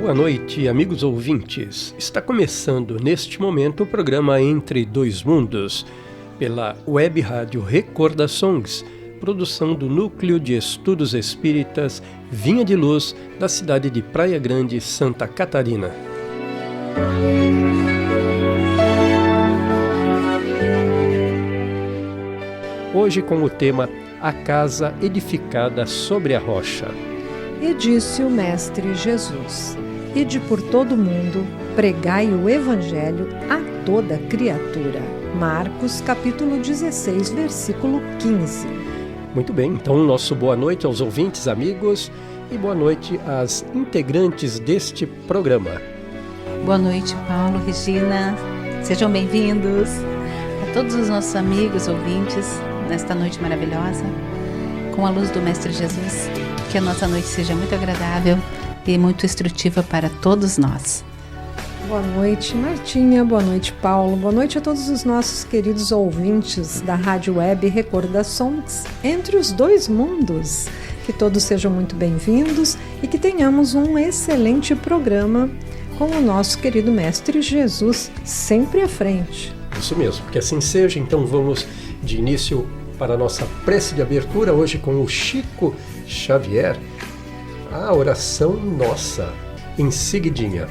Boa noite, amigos ouvintes. Está começando neste momento o programa Entre Dois Mundos, pela Web Rádio Recordações, produção do Núcleo de Estudos Espíritas Vinha de Luz, da cidade de Praia Grande, Santa Catarina. Hoje com o tema A Casa Edificada sobre a Rocha. E disse o Mestre Jesus: Ide por todo o mundo, pregai o Evangelho a toda criatura. Marcos, capítulo 16, versículo 15. Muito bem, então nosso boa noite aos ouvintes, amigos, e boa noite às integrantes deste programa. Boa noite, Paulo, Regina, sejam bem-vindos a todos os nossos amigos, ouvintes, nesta noite maravilhosa, com a luz do Mestre Jesus. Que a nossa noite seja muito agradável e muito instrutiva para todos nós. Boa noite, Martinha. Boa noite, Paulo. Boa noite a todos os nossos queridos ouvintes da Rádio Web Recordações Entre os Dois Mundos. Que todos sejam muito bem-vindos e que tenhamos um excelente programa com o nosso querido Mestre Jesus sempre à frente. Isso mesmo, que assim seja. Então vamos de início para a nossa prece de abertura, hoje com o Chico Xavier, a oração nossa, em seguidinha.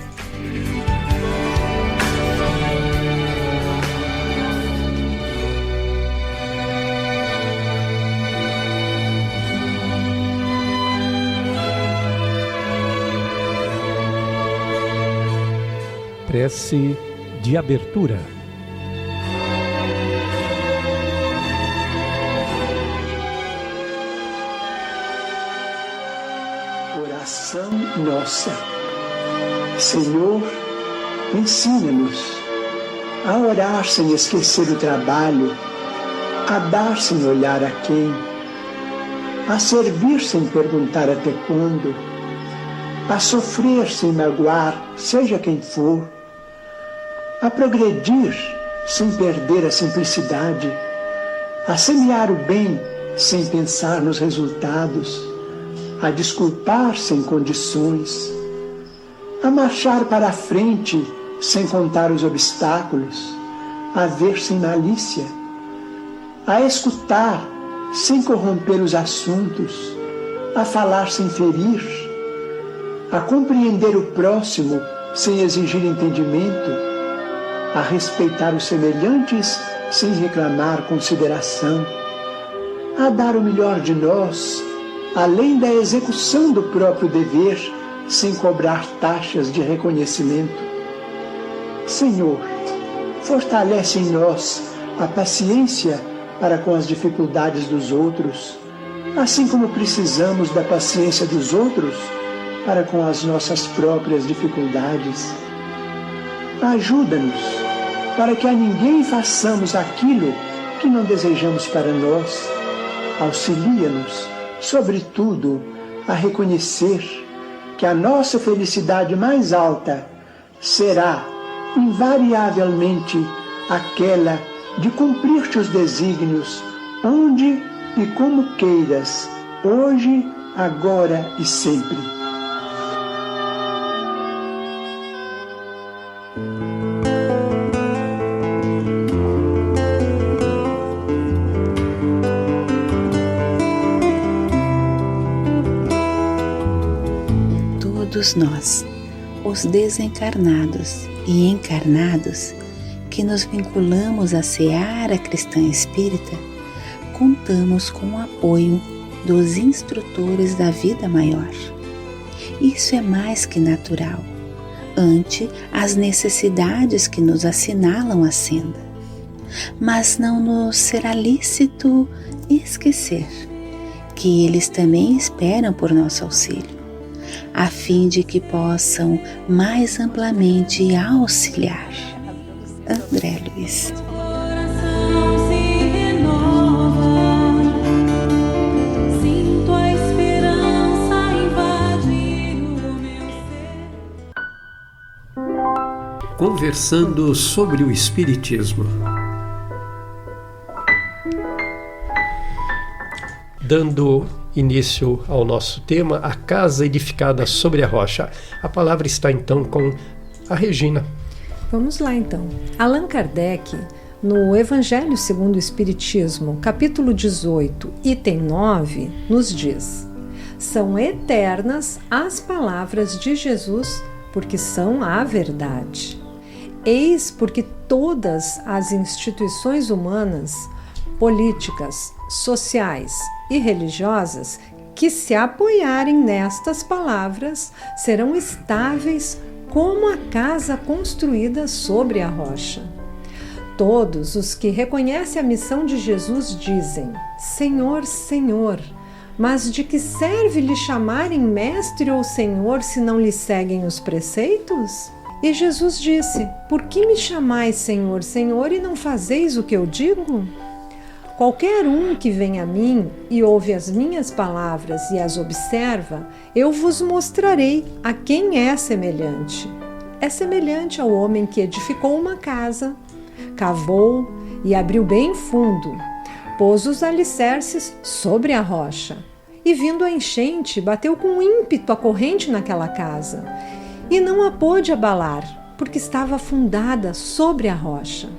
Prece de abertura. Oração nossa. Senhor, ensina-nos a orar sem esquecer o trabalho, a dar sem olhar a quem, a servir sem perguntar até quando, a sofrer sem magoar, seja quem for, a progredir sem perder a simplicidade, a semear o bem sem pensar nos resultados, a desculpar sem condições, a marchar para a frente sem contar os obstáculos, a ver sem malícia, a escutar sem corromper os assuntos, a falar sem ferir, a compreender o próximo sem exigir entendimento, a respeitar os semelhantes sem reclamar consideração, a dar o melhor de nós, além da execução do próprio dever, sem cobrar taxas de reconhecimento. Senhor, fortalece em nós a paciência para com as dificuldades dos outros, assim como precisamos da paciência dos outros para com as nossas próprias dificuldades. Ajuda-nos para que a ninguém façamos aquilo que não desejamos para nós. Auxilia-nos, sobretudo, a reconhecer que a nossa felicidade mais alta será, invariavelmente, aquela de cumprir teus desígnios, onde e como queiras, hoje, agora e sempre. Todos nós, os desencarnados e encarnados, que nos vinculamos à seara cristã espírita, contamos com o apoio dos instrutores da vida maior. Isso é mais que natural, ante as necessidades que nos assinalam a senda. Mas não nos será lícito esquecer que eles também esperam por nosso auxílio, a fim de que possam mais amplamente auxiliar. André Luiz. Conversando sobre o Espiritismo. Dando início ao nosso tema, a casa edificada sobre a rocha. A palavra está então com a Regina. Vamos lá então. Allan Kardec, no Evangelho segundo o Espiritismo, capítulo 18, item 9, nos diz: são eternas as palavras de Jesus, porque são a verdade. Eis porque todas as instituições humanas, políticas, sociais e religiosas que se apoiarem nestas palavras serão estáveis como a casa construída sobre a rocha. Todos os que reconhecem a missão de Jesus dizem: Senhor, Senhor, mas de que serve lhe chamarem mestre ou senhor se não lhe seguem os preceitos? E Jesus disse: por que me chamais Senhor, Senhor e não fazeis o que eu digo? Qualquer um que vem a mim e ouve as minhas palavras e as observa, eu vos mostrarei a quem é semelhante. É semelhante ao homem que edificou uma casa, cavou e abriu bem fundo, pôs os alicerces sobre a rocha, e vindo a enchente, bateu com ímpeto a corrente naquela casa, e não a pôde abalar, porque estava fundada sobre a rocha.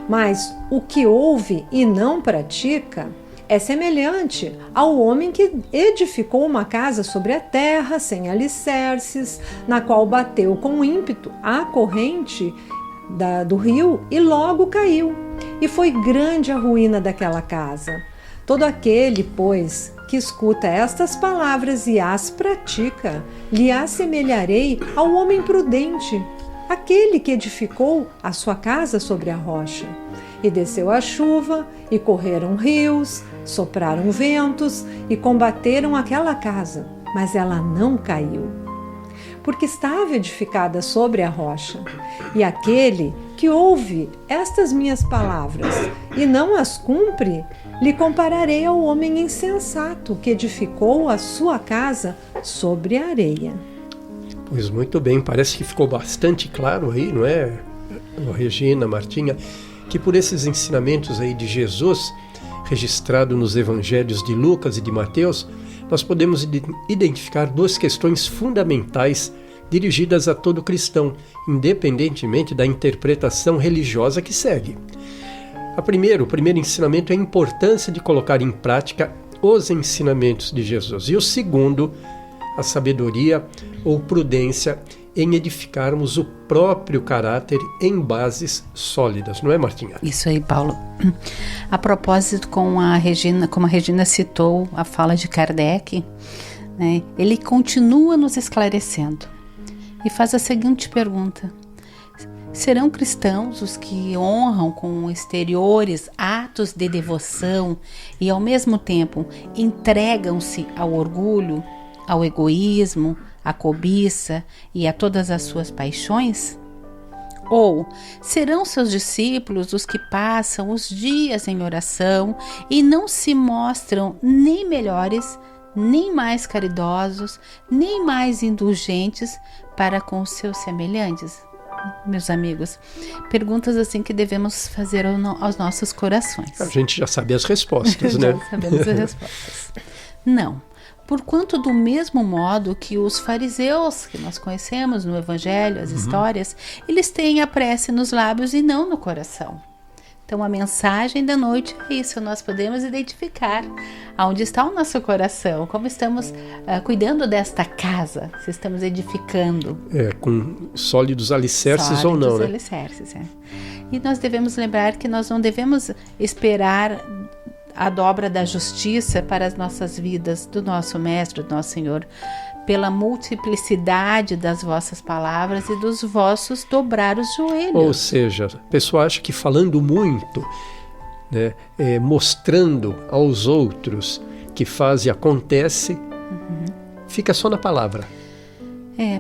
Mas o que ouve e não pratica é semelhante ao homem que edificou uma casa sobre a terra, sem alicerces, na qual bateu com ímpeto a corrente do rio e logo caiu. E foi grande a ruína daquela casa. Todo aquele, pois, que escuta estas palavras e as pratica, lhe assemelharei ao homem prudente, aquele que edificou a sua casa sobre a rocha. E desceu a chuva, e correram rios, sopraram ventos, e combateram aquela casa, mas ela não caiu, porque estava edificada sobre a rocha. E aquele que ouve estas minhas palavras e não as cumpre, lhe compararei ao homem insensato que edificou a sua casa sobre a areia. Pois muito bem, parece que ficou bastante claro aí, não é, Regina, Martinha, que por esses ensinamentos aí de Jesus, registrado nos evangelhos de Lucas e de Mateus, nós podemos identificar duas questões fundamentais dirigidas a todo cristão, independentemente da interpretação religiosa que segue. O primeiro ensinamento é a importância de colocar em prática os ensinamentos de Jesus. E o segundo, a sabedoria ou prudência em edificarmos o próprio caráter em bases sólidas, não é, Martinha? Isso aí, Paulo. A propósito, como a Regina citou a fala de Kardec, né, ele continua nos esclarecendo e faz a seguinte pergunta: serão cristãos os que honram com exteriores atos de devoção e ao mesmo tempo entregam-se ao orgulho, ao egoísmo, à cobiça e a todas as suas paixões? Ou serão seus discípulos os que passam os dias em oração e não se mostram nem melhores, nem mais caridosos, nem mais indulgentes para com os seus semelhantes? Meus amigos, perguntas assim que devemos fazer aos nossos corações. A gente já sabe as respostas, né? Já sabemos as respostas. Não. Porquanto do mesmo modo que os fariseus, que nós conhecemos no Evangelho, as histórias, eles têm a prece nos lábios e não no coração. Então a mensagem da noite é isso, nós podemos identificar aonde está o nosso coração, como estamos cuidando desta casa, se estamos edificando. Com sólidos alicerces ou não, né? Sólidos alicerces, E nós devemos lembrar que nós não devemos esperar a dobra da justiça para as nossas vidas, do nosso Mestre, do nosso Senhor, pela multiplicidade das vossas palavras e dos vossos dobrar os joelhos. Ou seja, a pessoa acha que falando muito, né, mostrando aos outros que faz e acontece, fica só na palavra.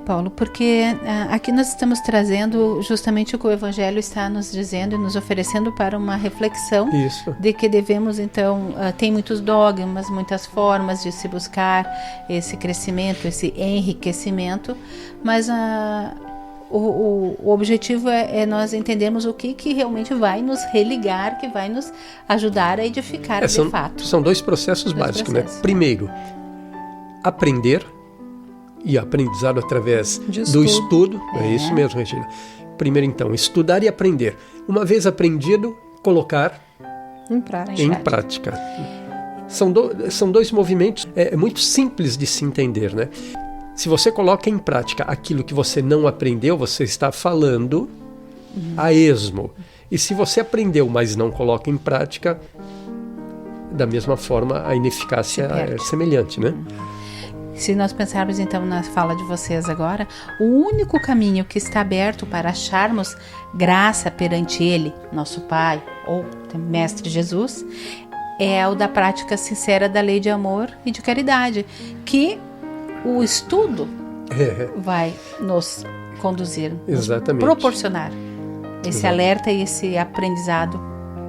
Paulo, porque aqui nós estamos trazendo justamente o que o Evangelho está nos dizendo e nos oferecendo para uma reflexão. Isso. De que devemos, então, tem muitos dogmas, muitas formas de se buscar esse crescimento, esse enriquecimento, mas o objetivo é nós entendermos o que realmente vai nos religar, que vai nos ajudar a edificar de fato. São dois processos básicos, né? Primeiro, aprender, e aprendizado através do estudo. É isso mesmo, Regina. Primeiro, então, estudar e aprender. Uma vez aprendido, colocar em prática. São dois movimentos muito simples de se entender, né? Se você coloca em prática aquilo que você não aprendeu, você está falando a esmo. E se você aprendeu, mas não coloca em prática, da mesma forma, a ineficácia é semelhante, né? Se nós pensarmos então na fala de vocês agora, o único caminho que está aberto para acharmos graça perante Ele, nosso Pai, ou Mestre Jesus, é o da prática sincera da lei de amor e de caridade, que o estudo vai nos conduzir, exatamente, nos proporcionar esse alerta e esse aprendizado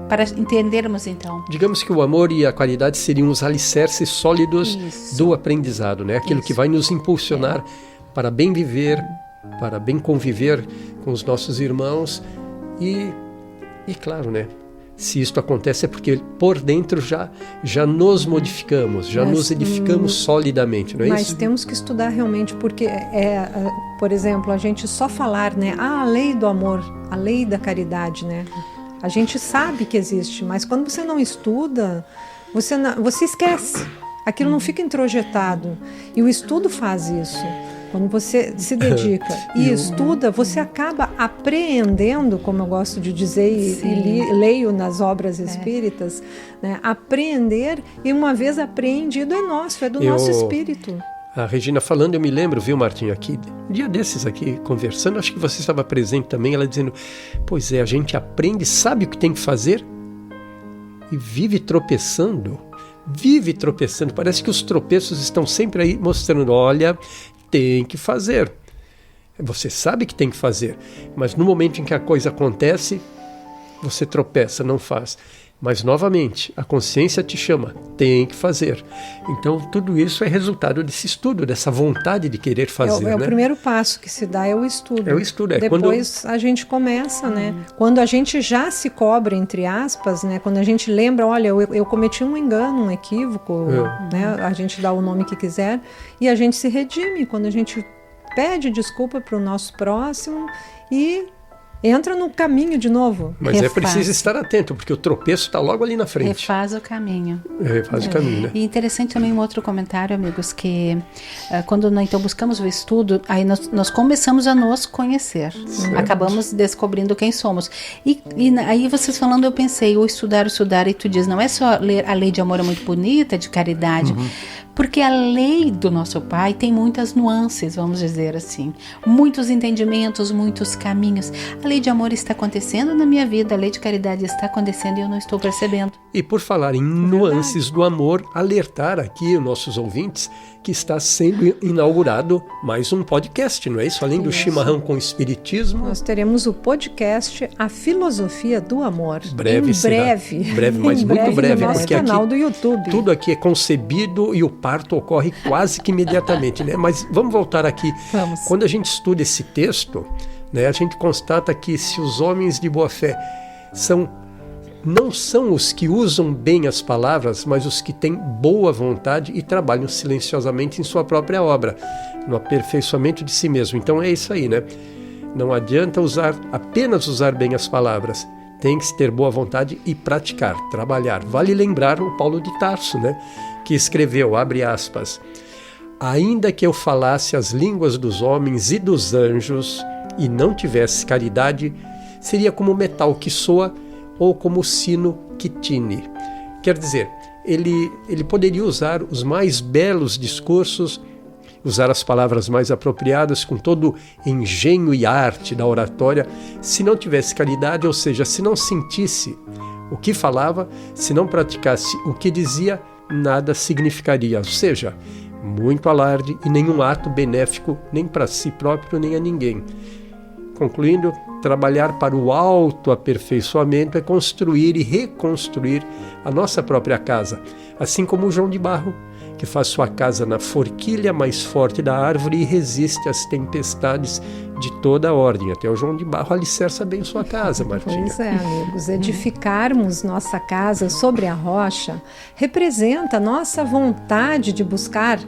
para entendermos então. Digamos que o amor e a caridade seriam os alicerces sólidos do aprendizado, né? Aquilo que vai nos impulsionar para bem viver, para bem conviver com os nossos irmãos e claro, né? Se isto acontece é porque por dentro já nos modificamos, nos edificamos solidamente, não é mas isso? Mas temos que estudar realmente, porque por exemplo, a gente só falar, né? A lei do amor, a lei da caridade, né? A gente sabe que existe, mas quando você não estuda, você esquece. Aquilo não fica introjetado. E o estudo faz isso. Quando você se dedica e estuda, você acaba apreendendo, como eu gosto de dizer e leio nas obras espíritas, né? Apreender, e uma vez apreendido é nosso, é do nosso espírito. A Regina falando, eu me lembro, viu, Martinho, aqui, um dia desses aqui, conversando, acho que você estava presente também, ela dizendo, pois é, a gente aprende, sabe o que tem que fazer e vive tropeçando, parece que os tropeços estão sempre aí mostrando, olha, tem que fazer, você sabe que tem que fazer, mas no momento em que a coisa acontece, você tropeça, não faz. Mas, novamente, a consciência te chama, tem que fazer. Então, tudo isso é resultado desse estudo, dessa vontade de querer fazer. O primeiro passo que se dá é o estudo. É o estudo. Depois a gente começa, né? Quando a gente já se cobra, entre aspas, né? Quando a gente lembra, olha, eu cometi um engano, um equívoco, né? A gente dá o nome que quiser, e a gente se redime. Quando a gente pede desculpa para o nosso próximo e entra no caminho de novo. Mas é preciso estar atento, porque o tropeço está logo ali na frente. Refaz o caminho. Refaz o caminho, né? E interessante também um outro comentário, amigos, que quando nós então buscamos o estudo, aí nós começamos a nos conhecer. Certo. Acabamos descobrindo quem somos. E aí vocês falando, eu pensei, o estudar, e tu diz, não é só ler a lei de amor é muito bonita, de caridade, porque a lei do nosso Pai tem muitas nuances, vamos dizer assim, muitos entendimentos, muitos caminhos. A lei de amor está acontecendo na minha vida, a lei de caridade está acontecendo e eu não estou percebendo. E por falar em nuances do amor, alertar aqui os nossos ouvintes que está sendo inaugurado mais um podcast, não é isso? Além do Chimarrão com Espiritismo. Nós teremos o podcast A Filosofia do Amor. Breve, mas muito breve. No nosso porque canal aqui, do YouTube. Tudo aqui é concebido e o parto ocorre quase que imediatamente, né? Mas vamos voltar aqui. Vamos. Quando a gente estuda esse texto, né, a gente constata que se os homens de boa fé não são os que usam bem as palavras, mas os que têm boa vontade e trabalham silenciosamente em sua própria obra, no aperfeiçoamento de si mesmo. Então é isso aí, né? Não adianta apenas usar bem as palavras, tem que ter boa vontade e praticar, trabalhar. Vale lembrar o Paulo de Tarso, né? Que escreveu, abre aspas, ainda que eu falasse as línguas dos homens e dos anjos e não tivesse caridade, seria como metal que soa ou como sino que tine. Quer dizer, ele poderia usar os mais belos discursos, usar as palavras mais apropriadas com todo engenho e arte da oratória, se não tivesse caridade, ou seja, se não sentisse o que falava, se não praticasse o que dizia, nada significaria, ou seja, muito alarde e nenhum ato benéfico nem para si próprio nem a ninguém. Concluindo, trabalhar para o autoaperfeiçoamento é construir e reconstruir a nossa própria casa, assim como o João de Barro, que faz sua casa na forquilha mais forte da árvore e resiste às tempestades de toda a ordem. Até o João de Barro alicerça bem sua casa, Martinha. Pois é, amigos. Edificarmos nossa casa sobre a rocha representa nossa vontade de buscar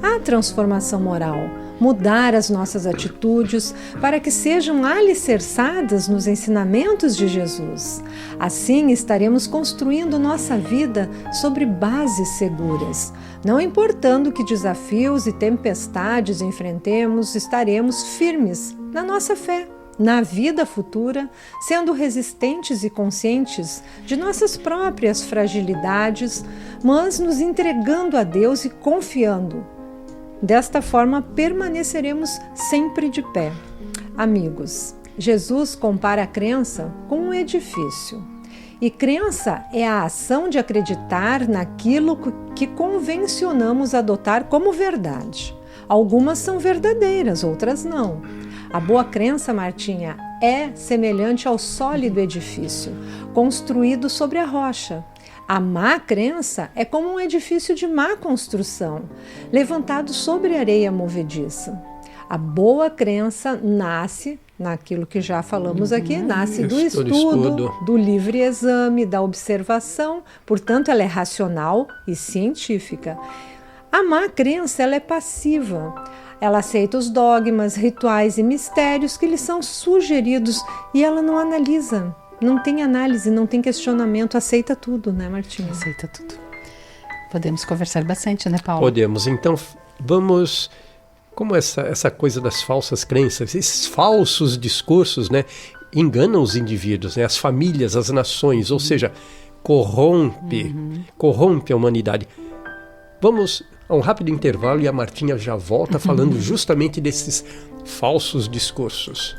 a transformação moral, mudar as nossas atitudes para que sejam alicerçadas nos ensinamentos de Jesus. Assim, estaremos construindo nossa vida sobre bases seguras. Não importando que desafios e tempestades enfrentemos, estaremos firmes na nossa fé, na vida futura, sendo resistentes e conscientes de nossas próprias fragilidades, mas nos entregando a Deus e confiando. Desta forma, permaneceremos sempre de pé. Amigos, Jesus compara a crença com um edifício. E crença é a ação de acreditar naquilo que convencionamos adotar como verdade. Algumas são verdadeiras, outras não. A boa crença, Martinha, é semelhante ao sólido edifício, construído sobre a rocha. A má crença é como um edifício de má construção, levantado sobre areia movediça. A boa crença nasce, naquilo que já falamos aqui, nasce do estudo, do livre exame, da observação, portanto ela é racional e científica. A má crença ela é passiva, ela aceita os dogmas, rituais e mistérios que lhe são sugeridos e ela não analisa. Não tem análise, não tem questionamento, aceita tudo, né, Martinha? Aceita tudo. Podemos conversar bastante, né, Paulo? Podemos. Então, vamos... Como essa coisa das falsas crenças, esses falsos discursos, né, enganam os indivíduos, né, as famílias, as nações, ou seja, corrompe a humanidade. Vamos a um rápido intervalo e a Martinha já volta falando justamente desses falsos discursos.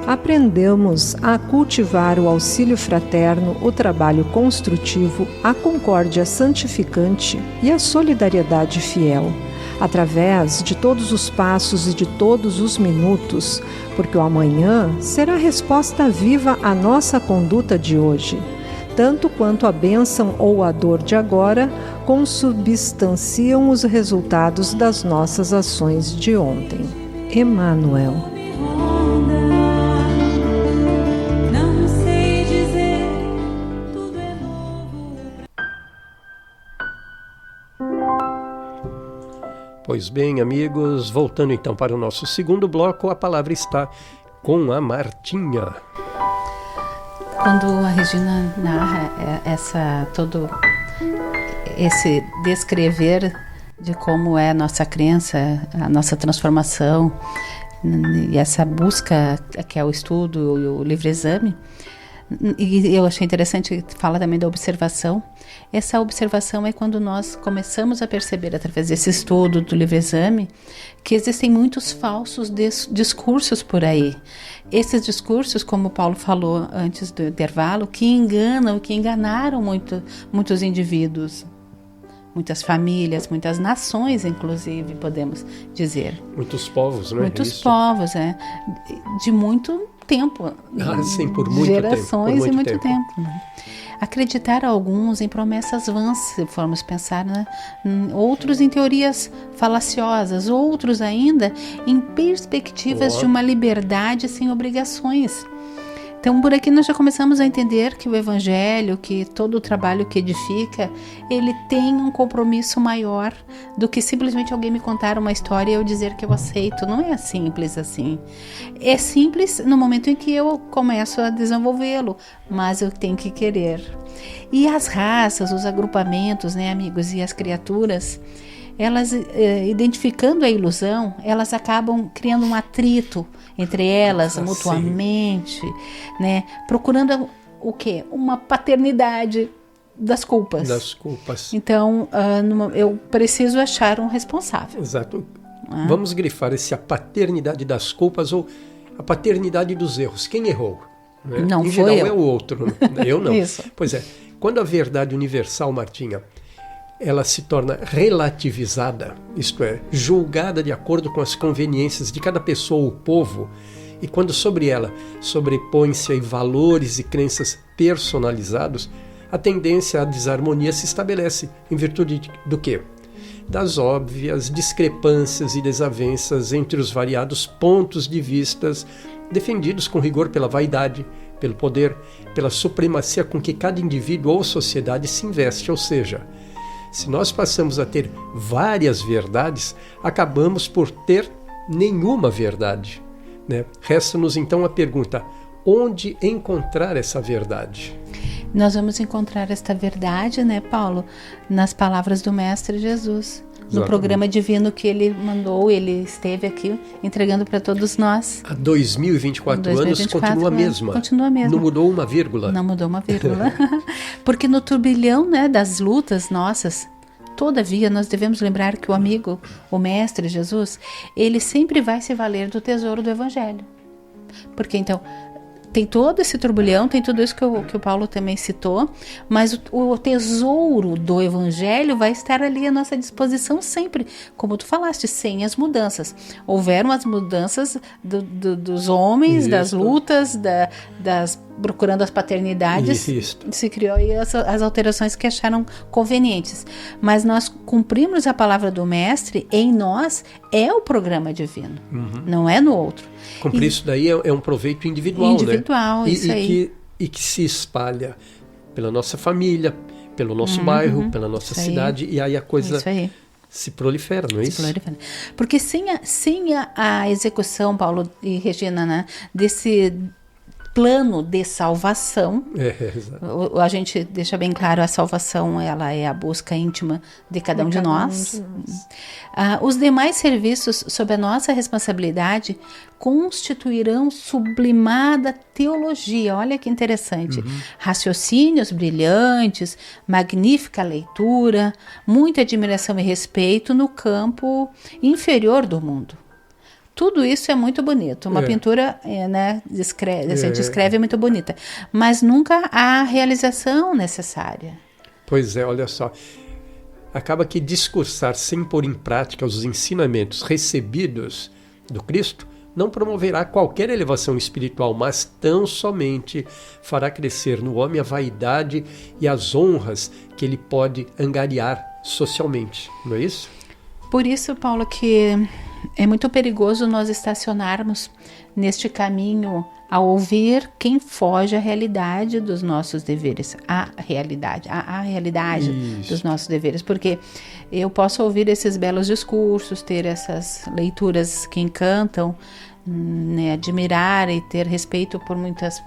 Aprendemos a cultivar o auxílio fraterno, o trabalho construtivo, a concórdia santificante e a solidariedade fiel, através de todos os passos e de todos os minutos, porque o amanhã será resposta viva à nossa conduta de hoje, tanto quanto a bênção ou a dor de agora consubstanciam os resultados das nossas ações de ontem. Emmanuel. Pois bem, amigos, voltando então para o nosso segundo bloco, a palavra está com a Martinha. Quando a Regina narra todo esse descrever de como é a nossa crença, a nossa transformação, e essa busca que é o estudo e o livre exame, e eu achei interessante que fala também da observação. Essa observação é quando nós começamos a perceber, através desse estudo do livre exame, que existem muitos falsos discursos por aí. Esses discursos, como o Paulo falou antes do intervalo, que enganam, que enganaram muitos indivíduos, muitas famílias, muitas nações, inclusive, podemos dizer. Muitos povos, né? Muitos povos, de muito tempo. Sim, por muito gerações tempo. E muito tempo. Né? Acreditar alguns em promessas vãs, se formos pensar, né? Outros em teorias falaciosas, outros ainda em perspectivas de uma liberdade sem obrigações. Então, por aqui nós já começamos a entender que o Evangelho, que todo o trabalho que edifica, ele tem um compromisso maior do que simplesmente alguém me contar uma história e eu dizer que eu aceito. Não é simples assim. É simples no momento em que eu começo a desenvolvê-lo, mas eu tenho que querer. E as raças, os agrupamentos, né, amigos, e as criaturas, elas, identificando a ilusão, elas acabam criando um atrito entre elas, mutuamente, né? Procurando o quê? Uma paternidade das culpas. Das culpas. Então, eu preciso achar um responsável. Exato. Vamos grifar a paternidade das culpas ou a paternidade dos erros. Quem errou? Né? Não em foi geral eu. É o outro, né? Eu não. Isso. Pois é. Quando a verdade universal, Martinha, ela se torna relativizada, isto é, julgada de acordo com as conveniências de cada pessoa ou povo, e quando sobre ela sobrepõem-se valores e crenças personalizados, a tendência à desarmonia se estabelece em virtude do quê? Das óbvias discrepâncias e desavenças entre os variados pontos de vistas defendidos com rigor pela vaidade, pelo poder, pela supremacia com que cada indivíduo ou sociedade se investe, ou seja, se nós passamos a ter várias verdades, acabamos por ter nenhuma verdade, né? Resta-nos então a pergunta, onde encontrar essa verdade? Nós vamos encontrar esta verdade, né, Paulo, nas palavras do Mestre Jesus. No Exatamente. Programa divino que ele mandou, ele esteve aqui entregando para todos nós. Há 2024 anos continua a mesma. Continua a mesma. Não mudou uma vírgula. Não mudou uma vírgula. Porque no turbilhão, né, das lutas nossas, todavia nós devemos lembrar que o amigo, o Mestre Jesus, ele sempre vai se valer do tesouro do Evangelho. Porque então tem todo esse turbilhão, tem tudo isso que o Paulo também citou, mas o tesouro do Evangelho vai estar ali à nossa disposição sempre, como tu falaste, sem as mudanças. Houveram as mudanças dos homens, isso. Das lutas, procurando as paternidades, isso. Se criou aí as alterações que acharam convenientes. Mas nós cumprimos a palavra do Mestre, em nós é o programa divino, não é no outro. Cumprir isso daí é um proveito individual, né? Isso aí. E que se espalha pela nossa família, pelo nosso bairro, pela nossa cidade, e aí a coisa se prolifera, não é isso? Prolifera. Porque sem a execução, Paulo e Regina, né, desse plano de salvação, a gente deixa bem claro, a salvação ela é a busca íntima de cada um de nós. Os demais serviços sob a nossa responsabilidade constituirão sublimada teologia, olha que interessante, raciocínios brilhantes, magnífica leitura, muita admiração e respeito no campo inferior do mundo. Tudo isso é muito bonito. Uma pintura, né, descreve é muito bonita. Mas nunca há realização necessária. Pois é, olha só. Acaba que discursar sem pôr em prática os ensinamentos recebidos do Cristo não promoverá qualquer elevação espiritual, mas tão somente fará crescer no homem a vaidade e as honras que ele pode angariar socialmente. Não é isso? Por isso, Paulo, que é muito perigoso nós estacionarmos neste caminho a ouvir quem foge à realidade dos nossos deveres, a realidade dos nossos deveres, porque eu posso ouvir esses belos discursos, ter essas leituras que encantam, né, admirar e ter respeito por muitas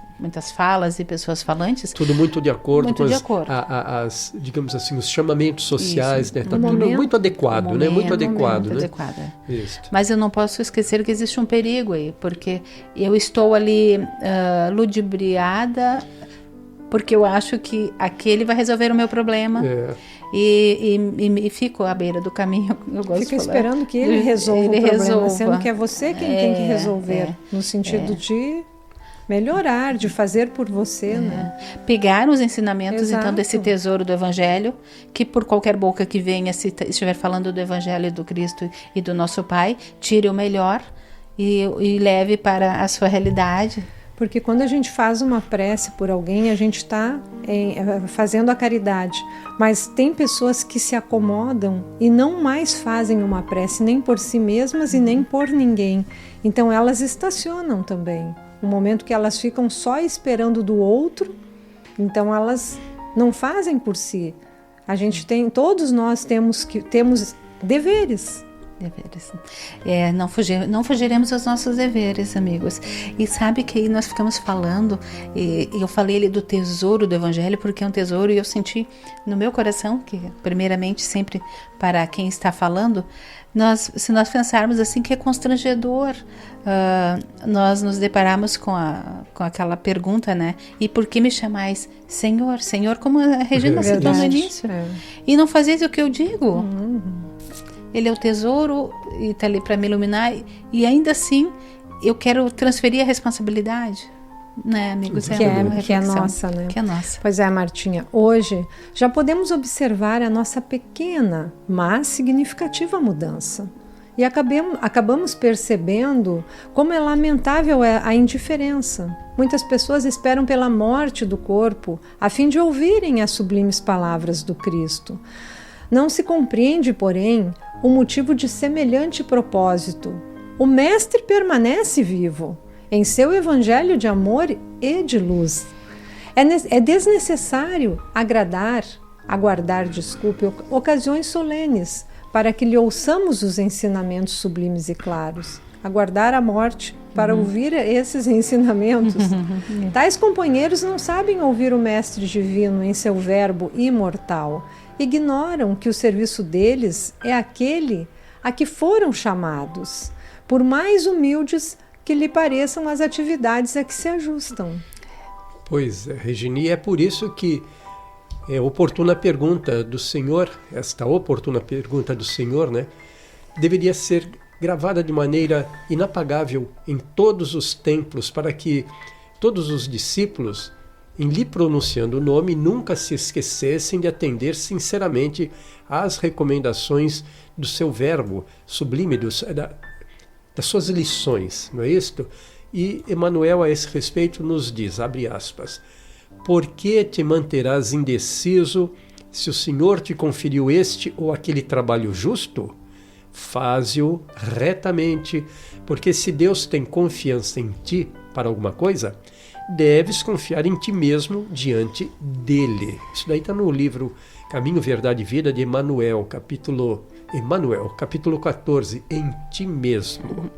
falas e pessoas falantes. Tudo muito de acordo com as digamos assim, os chamamentos sociais, né? Tá tudo muito adequado, né? Muito adequado, né? Isso. Mas eu não posso esquecer que existe um perigo aí, porque eu estou ali ludibriada, porque eu acho que aquele vai resolver o meu problema. E fico à beira do caminho. Eu gosto Fica de falar. esperando que ele resolva o problema, sendo que é você quem tem que resolver, no sentido de melhorar, de fazer por você, né? Pegar os ensinamentos, então, desse tesouro do Evangelho, que por qualquer boca que venha, se estiver falando do Evangelho do Cristo e do nosso Pai, tire o melhor e leve para a sua realidade. Porque quando a gente faz uma prece por alguém, a gente está fazendo a caridade. Mas tem pessoas que se acomodam e não mais fazem uma prece nem por si mesmas e nem por ninguém. Então elas estacionam também. No momento que elas ficam só esperando do outro, então elas não fazem por si. Todos nós temos deveres. Não fugiremos aos nossos deveres, amigos. E sabe que aí nós ficamos falando, e eu falei ali do tesouro do Evangelho, porque é um tesouro, e eu senti no meu coração, que primeiramente sempre para quem está falando, se nós pensarmos assim, que é constrangedor nós nos depararmos com aquela pergunta, né? E por que me chamais Senhor? Senhor, como a Regina citou no início. E não fazeis o que eu digo. Ele é o tesouro e está ali para me iluminar, e ainda assim eu quero transferir a responsabilidade. né, amigos? Que é nossa, né? Que é nossa. Pois é, Martinha. Hoje já podemos observar a nossa pequena, mas significativa mudança. E acabamos percebendo como é lamentável a indiferença. Muitas pessoas esperam pela morte do corpo a fim de ouvirem as sublimes palavras do Cristo. Não se compreende, porém, o motivo de semelhante propósito. O Mestre permanece vivo em seu evangelho de amor e de luz. É desnecessário aguardar ocasiões solenes para que lhe ouçamos os ensinamentos sublimes e claros. Aguardar a morte para ouvir esses ensinamentos. Tais companheiros não sabem ouvir o Mestre Divino em seu verbo imortal. Ignoram que o serviço deles é aquele a que foram chamados, por mais humildes que lhe pareçam as atividades a que se ajustam. Pois é, Regine, é por isso que é oportuna pergunta do Senhor, esta oportuna pergunta do Senhor, né, deveria ser gravada de maneira inapagável em todos os templos, para que todos os discípulos, em lhe pronunciando o nome, nunca se esquecessem de atender sinceramente às recomendações do seu verbo sublime, das suas lições, não é isto? E Emmanuel, a esse respeito, nos diz, abre aspas, por que te manterás indeciso se o Senhor te conferiu este ou aquele trabalho justo? Faze-o retamente, porque se Deus tem confiança em ti para alguma coisa, deves confiar em ti mesmo diante dele. Isso daí está no livro Caminho, Verdade e Vida de Emmanuel, capítulo 14, em ti mesmo.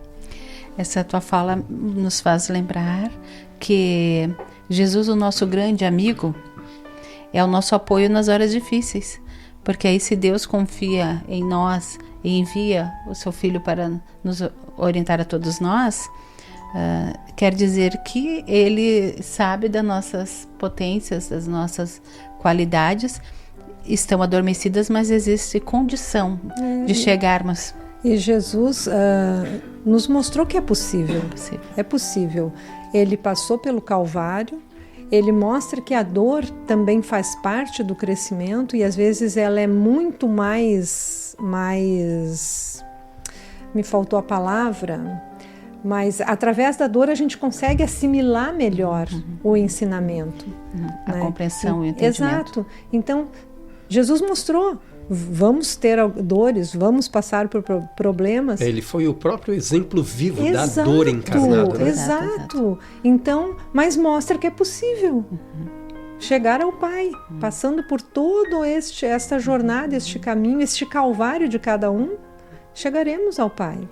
Essa tua fala nos faz lembrar que Jesus, o nosso grande amigo, é o nosso apoio nas horas difíceis. Porque aí, se Deus confia em nós e envia o seu Filho para nos orientar a todos nós, quer dizer que Ele sabe das nossas potências, das nossas qualidades, estão adormecidas, mas existe condição de chegarmos. E Jesus nos mostrou que é possível. É possível. Ele passou pelo Calvário, ele mostra que a dor também faz parte do crescimento e às vezes ela é muito mais me faltou a palavra, mas através da dor a gente consegue assimilar melhor o ensinamento. A compreensão e o entendimento. Exato. Então, Jesus mostrou, vamos ter dores, vamos passar por problemas. Ele foi o próprio exemplo vivo da dor encarnada. Né? Exato. Então, mas mostra que é possível chegar ao Pai, passando por todo esta jornada, este caminho, este calvário de cada um, chegaremos ao Pai.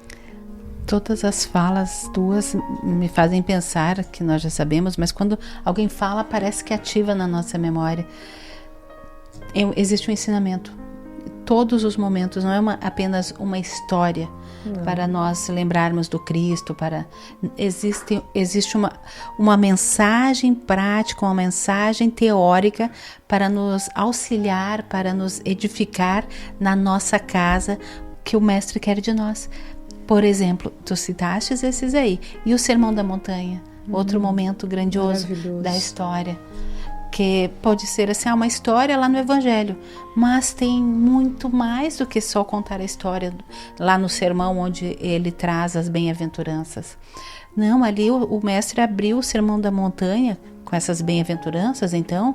Todas as falas tuas me fazem pensar, que nós já sabemos, mas quando alguém fala, parece que ativa na nossa memória. Existe um ensinamento. Todos os momentos, não é apenas uma história para nós lembrarmos do Cristo. Existe uma mensagem prática, uma mensagem teórica para nos auxiliar, para nos edificar na nossa casa, que o Mestre quer de nós. Por exemplo, tu citaste esses aí. E o Sermão da Montanha, outro momento grandioso da história. Que pode ser assim, uma história lá no Evangelho, mas tem muito mais do que só contar a história lá no sermão onde ele traz as bem-aventuranças. Não, ali o Mestre abriu o Sermão da Montanha com essas bem-aventuranças, então,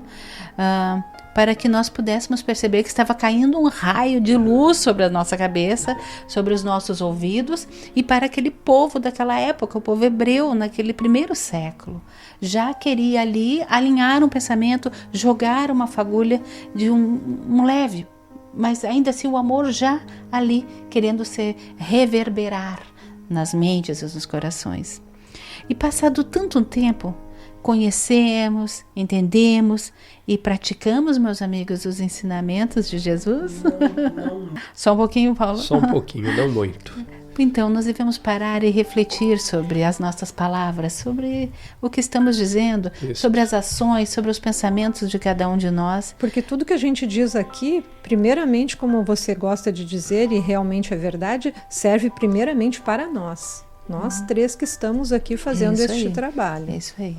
para que nós pudéssemos perceber que estava caindo um raio de luz sobre a nossa cabeça, sobre os nossos ouvidos, e para aquele povo daquela época, o povo hebreu, naquele primeiro século, já queria ali alinhar um pensamento, jogar uma fagulha de um leve, mas ainda assim o amor já ali querendo se reverberar nas mentes e nos corações. E passado tanto tempo, conhecemos, entendemos e praticamos, meus amigos, os ensinamentos de Jesus? Não. Só um pouquinho, Paulo? Só um pouquinho, não muito. Então, nós devemos parar e refletir sobre as nossas palavras, sobre o que estamos dizendo, sobre as ações, sobre os pensamentos de cada um de nós. Porque tudo que a gente diz aqui, primeiramente, como você gosta de dizer, e realmente é verdade, serve primeiramente para nós. Nós três que estamos aqui fazendo este trabalho. É isso aí.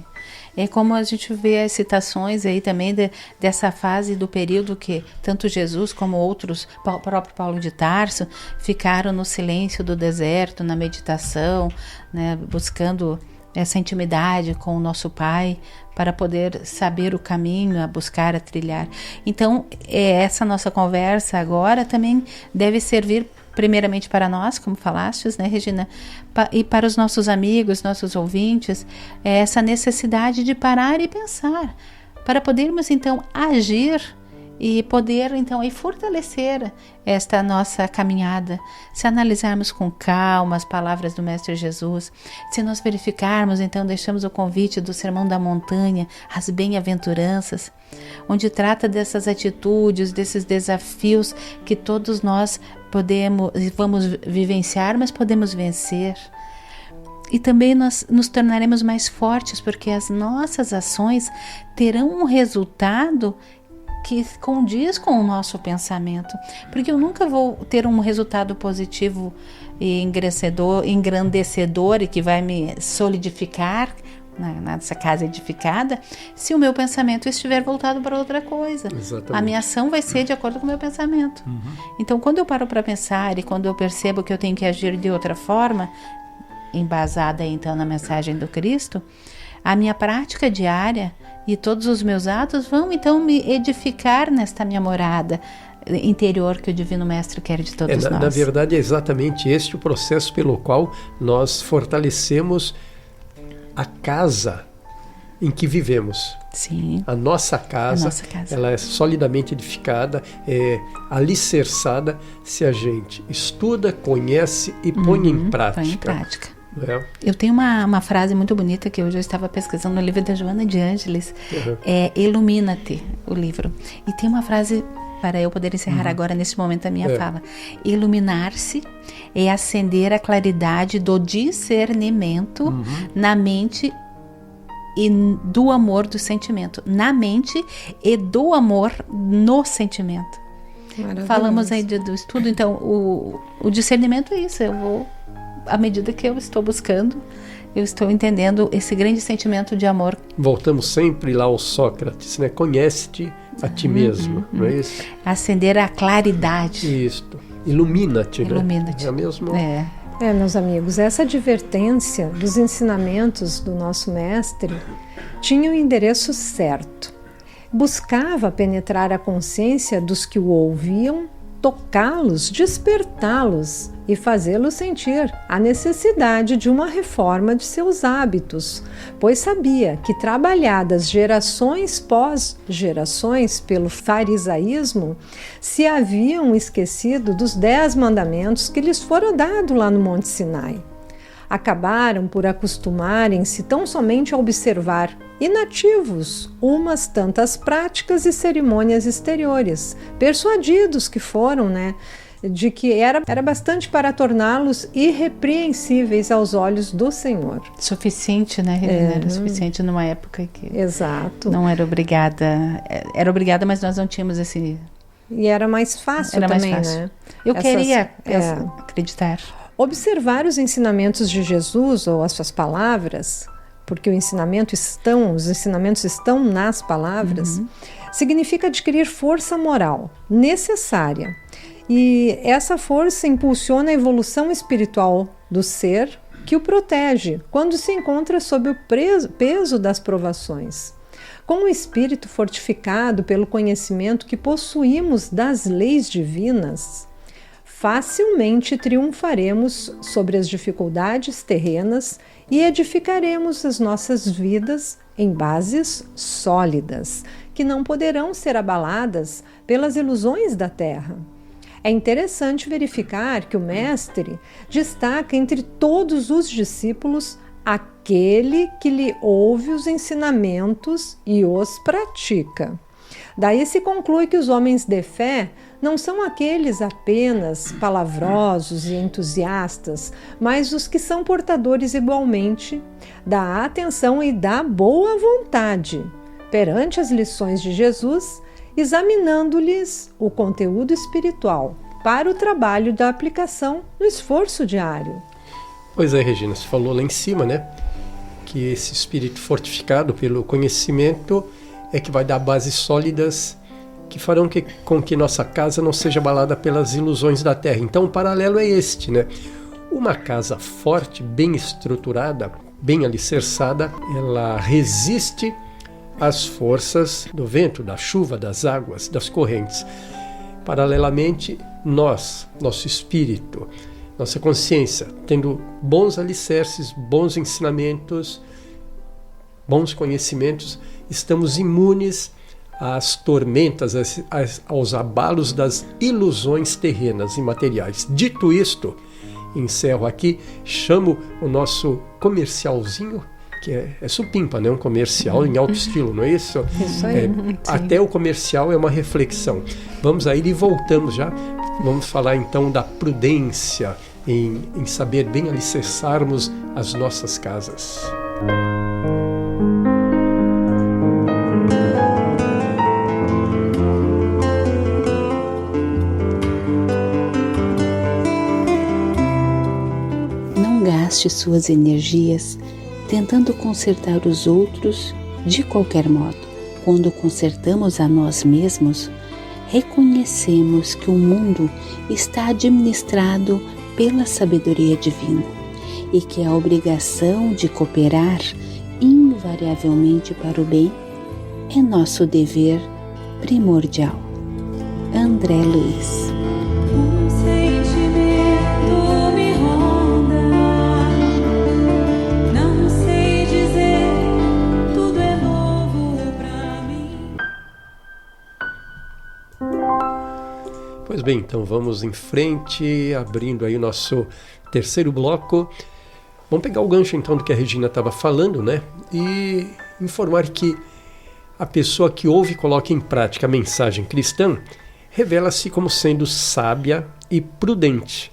É como a gente vê as citações aí também dessa fase do período que tanto Jesus como outros, o próprio Paulo de Tarso, ficaram no silêncio do deserto, na meditação, né, buscando essa intimidade com o nosso Pai, para poder saber o caminho a buscar, a trilhar. Então, essa nossa conversa agora também deve servir primeiramente para nós, como falastes, né, Regina, e para os nossos amigos, nossos ouvintes, essa necessidade de parar e pensar, para podermos então agir e poder então aí fortalecer esta nossa caminhada. Se analisarmos com calma as palavras do Mestre Jesus, se nós verificarmos, então deixamos o convite do Sermão da Montanha, as bem-aventuranças, onde trata dessas atitudes, desses desafios que todos nós vamos vivenciar, mas podemos vencer. E também nós nos tornaremos mais fortes, porque as nossas ações terão um resultado que condiz com o nosso pensamento, porque eu nunca vou ter um resultado positivo e engrandecedor e que vai me solidificar nessa casa edificada, se o meu pensamento estiver voltado para outra coisa. Exatamente. A minha ação vai ser de acordo com o meu pensamento. Então, quando eu paro para pensar e quando eu percebo que eu tenho que agir de outra forma, embasada então na mensagem do Cristo, a minha prática diária e todos os meus atos vão então me edificar nesta minha morada interior que o Divino Mestre quer de todos nós. Na verdade, é exatamente este o processo pelo qual nós fortalecemos a casa em que vivemos. Sim. A nossa casa, ela é solidamente edificada, é alicerçada se a gente estuda, conhece e põe em prática. Põe em prática. Eu tenho uma frase muito bonita que eu já estava pesquisando no livro da Joana de Ângeles, Ilumina-te, o livro. E tem uma frase para eu poder encerrar agora nesse momento a minha fala. Iluminar-se é acender a claridade do discernimento na mente e do amor do sentimento. Na mente e do amor no sentimento. Falamos aí do estudo, então o discernimento é isso, à medida que eu estou buscando, eu estou entendendo esse grande sentimento de amor. Voltamos sempre lá ao Sócrates, né? Conhece-te a ti mesmo, não é isso? Acender a claridade. Isso. Ilumina-te, né? Ilumina-te. É mesmo? Meus amigos, essa advertência dos ensinamentos do nosso mestre tinha o endereço certo. Buscava penetrar a consciência dos que o ouviam, tocá-los, despertá-los e fazê-los sentir a necessidade de uma reforma de seus hábitos, pois sabia que, trabalhadas gerações pós gerações pelo farisaísmo, se haviam esquecido dos 10 mandamentos que lhes foram dados lá no Monte Sinai. Acabaram por acostumarem-se tão somente a observar, inativos, umas tantas práticas e cerimônias exteriores, persuadidos que foram, de que era bastante para torná-los irrepreensíveis aos olhos do Senhor. Suficiente, né, Regina? Era suficiente numa época que não era obrigada. Era obrigada, mas nós não tínhamos esse... E era mais fácil também, né? Eu queria acreditar. Observar os ensinamentos de Jesus ou as suas palavras, porque os ensinamentos estão nas palavras, significa adquirir força moral necessária. E essa força impulsiona a evolução espiritual do ser, que o protege quando se encontra sob o peso das provações. Com o espírito fortificado pelo conhecimento que possuímos das leis divinas, facilmente triunfaremos sobre as dificuldades terrenas e edificaremos as nossas vidas em bases sólidas, que não poderão ser abaladas pelas ilusões da terra. É interessante verificar que o Mestre destaca entre todos os discípulos aquele que lhe ouve os ensinamentos e os pratica. Daí se conclui que os homens de fé não são aqueles apenas palavrosos e entusiastas, mas os que são portadores igualmente da atenção e da boa vontade perante as lições de Jesus, examinando-lhes o conteúdo espiritual para o trabalho da aplicação no esforço diário. Pois é, Regina, você falou lá em cima, né? Que esse espírito fortificado pelo conhecimento é que vai dar bases sólidas que farão com que nossa casa não seja abalada pelas ilusões da terra. Então o paralelo é este, né? Uma casa forte, bem estruturada, bem alicerçada, ela resiste às forças do vento, da chuva, das águas, das correntes. Paralelamente, nosso espírito, nossa consciência, tendo bons alicerces, bons ensinamentos, bons conhecimentos, estamos imunes às tormentas, aos abalos das ilusões terrenas e materiais. Dito isto, encerro aqui, chamo o nosso comercialzinho, que é supimpa, né? Um comercial em alto estilo, não é isso? Isso aí. Até o comercial é uma reflexão. Vamos aí e voltamos já. Vamos falar então da prudência em saber bem alicerçarmos as nossas casas. Não gaste suas energias tentando consertar os outros de qualquer modo. Quando consertamos a nós mesmos, reconhecemos que o mundo está administrado pela sabedoria divina e que a obrigação de cooperar invariavelmente para o bem é nosso dever primordial. André Luiz. Pois bem, então vamos em frente, abrindo aí o nosso terceiro bloco. Vamos pegar o gancho então do que a Regina estava falando, né? E informar que a pessoa que ouve e coloca em prática a mensagem cristã revela-se como sendo sábia e prudente.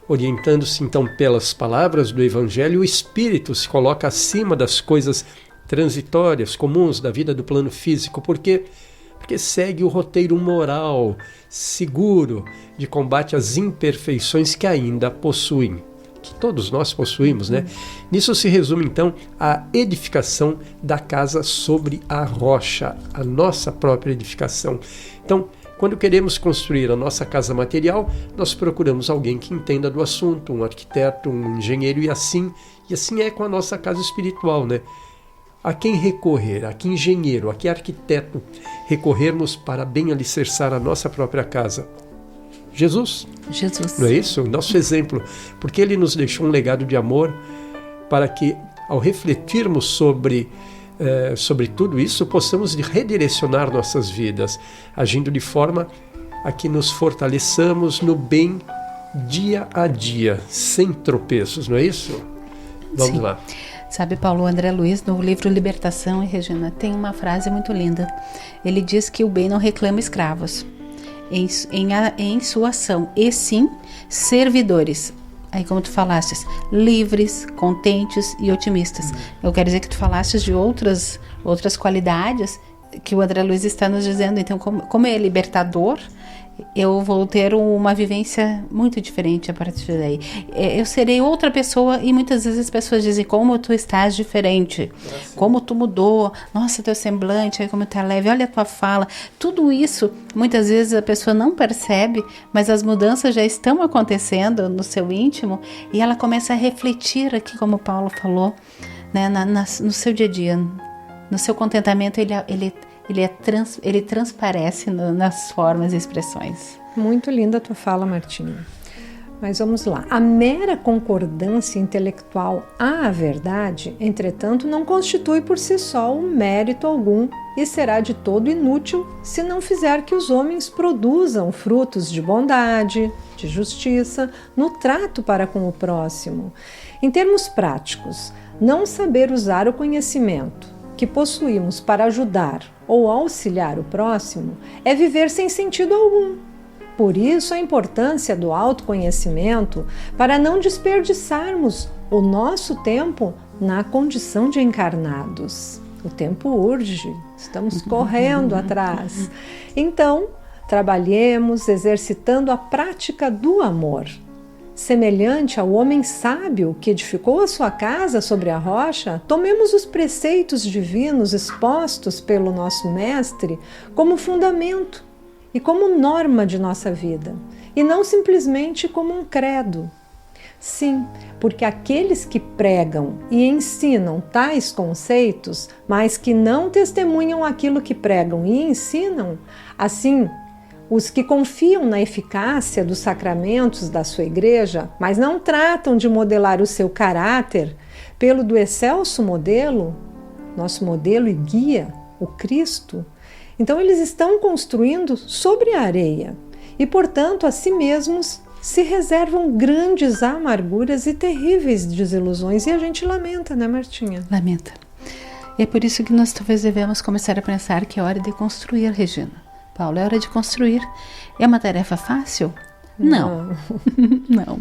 Orientando-se então pelas palavras do Evangelho, o espírito se coloca acima das coisas transitórias, comuns da vida do plano físico, porque segue o roteiro moral, seguro, de combate às imperfeições que ainda possuem, que todos nós possuímos, né? Nisso se resume, então, a edificação da casa sobre a rocha, a nossa própria edificação. Então, quando queremos construir a nossa casa material, nós procuramos alguém que entenda do assunto, um arquiteto, um engenheiro, e assim é com a nossa casa espiritual, né? A quem recorrer, a que engenheiro, a que arquiteto recorrermos para bem alicerçar a nossa própria casa? Jesus. Não é isso? Nosso exemplo. Porque ele nos deixou um legado de amor para que, ao refletirmos sobre tudo isso, possamos redirecionar nossas vidas, agindo de forma a que nos fortaleçamos no bem dia a dia, sem tropeços, não é isso? Vamos lá. Sabe, Paulo, André Luiz, no livro Libertação, e Regina, tem uma frase muito linda. Ele diz que o bem não reclama escravos em sua ação, e sim servidores. Aí, como tu falastes, livres, contentes e otimistas. Eu quero dizer que tu falastes de outras qualidades que o André Luiz está nos dizendo. Então, como é libertador, eu vou ter uma vivência muito diferente a partir daí. Eu serei outra pessoa, e muitas vezes as pessoas dizem: como tu estás diferente, como tu mudou, nossa, teu semblante, como tu é leve, olha a tua fala. Tudo isso, muitas vezes a pessoa não percebe, mas as mudanças já estão acontecendo no seu íntimo, e ela começa a refletir aqui, como o Paulo falou, né, no seu dia a dia, no seu contentamento. Ele transparece nas formas e expressões. Muito linda a tua fala, Martinha. Mas vamos lá. A mera concordância intelectual à verdade, entretanto, não constitui por si só um mérito algum e será de todo inútil se não fizer que os homens produzam frutos de bondade, de justiça, no trato para com o próximo. Em termos práticos, não saber usar o conhecimento que possuímos para ajudar ou auxiliar o próximo é viver sem sentido algum. Por isso a importância do autoconhecimento para não desperdiçarmos o nosso tempo na condição de encarnados. O tempo urge, estamos correndo atrás. Então, trabalhemos exercitando a prática do amor. semelhante ao homem sábio que edificou a sua casa sobre a rocha, tomemos os preceitos divinos expostos pelo nosso Mestre como fundamento e como norma de nossa vida, e não simplesmente como um credo. Sim, porque aqueles que pregam e ensinam tais conceitos, mas que não testemunham aquilo que pregam e ensinam, assim, os que confiam na eficácia dos sacramentos da sua igreja, mas não tratam de modelar o seu caráter pelo do excelso modelo, nosso modelo e guia, o Cristo, então eles estão construindo sobre a areia e, portanto, a si mesmos se reservam grandes amarguras e terríveis desilusões. E a gente lamenta, né, Martinha? Lamenta. E é por isso que nós talvez devemos começar a pensar que é hora de construir, Regina. Paulo, é hora de construir. É uma tarefa fácil? Não. Não,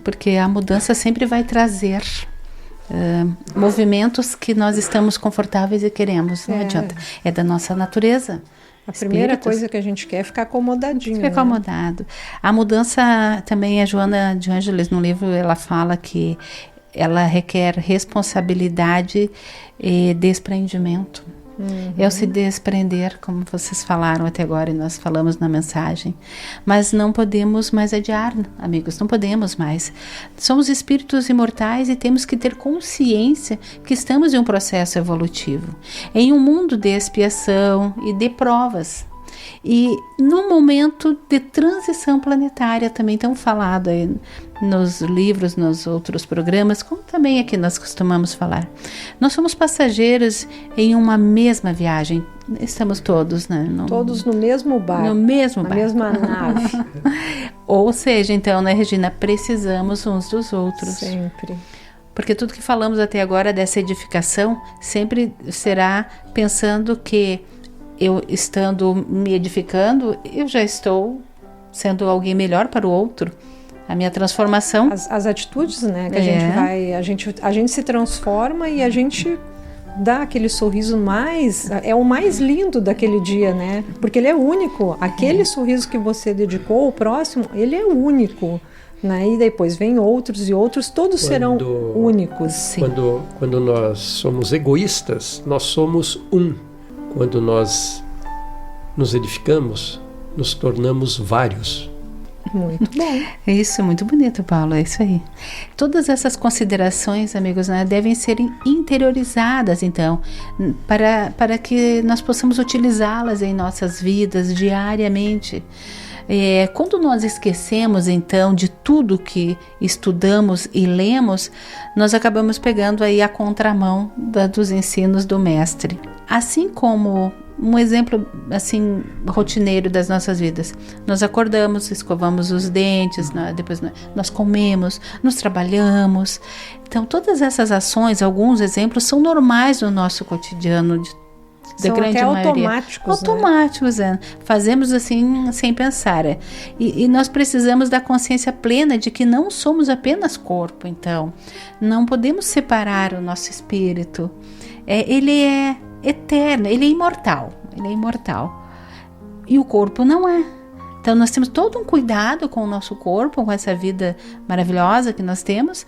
porque a mudança sempre vai trazer movimentos que nós estamos confortáveis e queremos. Não adianta. É da nossa natureza. A primeira coisa que a gente quer é ficar acomodadinho. Ficar acomodado. A mudança também, a Joana de Ângeles, no livro, ela fala que ela requer responsabilidade e desprendimento. É o se desprender, como vocês falaram até agora e nós falamos na mensagem. Mas não podemos mais adiar, amigos, não podemos mais. Somos espíritos imortais e temos que ter consciência que estamos em um processo evolutivo, em um mundo de expiação e de provas. E num momento de transição planetária, também tão falado aí nos livros, nos outros programas, como também aqui nós costumamos falar. Nós somos passageiros em uma mesma viagem. Estamos todos, né? Todos no mesmo barco. No mesmo na barco. mesma nave. Ou seja, então, né, Regina, precisamos uns dos outros. Sempre. Porque tudo que falamos até agora dessa edificação sempre será pensando que eu estando me edificando, eu já estou sendo alguém melhor para o outro. A minha transformação. As atitudes, né? Que a gente vai. A gente se transforma e a gente dá aquele sorriso mais. É o mais lindo daquele dia, né? Porque ele é único. Aquele sorriso que você dedicou ao próximo, ele é único. Né? E depois vem outros e outros, todos serão únicos. Sim. Quando nós somos egoístas, nós somos um. Quando nós nos edificamos, nos tornamos vários. Muito bom. É isso, muito bonito, Paulo, é isso aí. Todas essas considerações, amigos, né, devem ser interiorizadas, então, para que nós possamos utilizá-las em nossas vidas diariamente. Quando nós esquecemos, então, de tudo que estudamos e lemos, nós acabamos pegando aí a contramão dos ensinos do Mestre. Assim como um exemplo assim rotineiro das nossas vidas. Nós acordamos, escovamos os dentes, depois nós comemos, nos trabalhamos. Então, todas essas ações, alguns exemplos, são normais no nosso cotidiano da grande maioria. Automáticos, né? Fazemos assim sem pensar. E nós precisamos da consciência plena de que não somos apenas corpo, então. Não podemos separar o nosso espírito. Ele é eterno, ele é imortal. E o corpo não é. Então nós temos todo um cuidado com o nosso corpo, com essa vida maravilhosa que nós temos.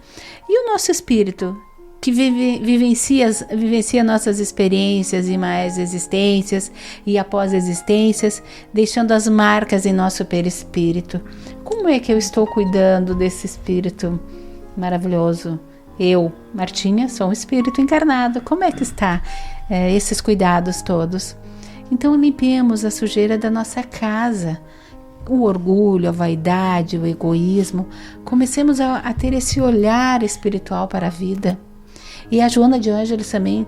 E o nosso espírito, que vivencia nossas experiências e mais existências e após existências, deixando as marcas em nosso perispírito. Como é que eu estou cuidando desse espírito maravilhoso? Eu, Martinha, sou um espírito encarnado. Como é que está esses cuidados todos? Então limpemos a sujeira da nossa casa. O orgulho, a vaidade, o egoísmo. Comecemos a ter esse olhar espiritual para a vida. E a Joana de Ângeles também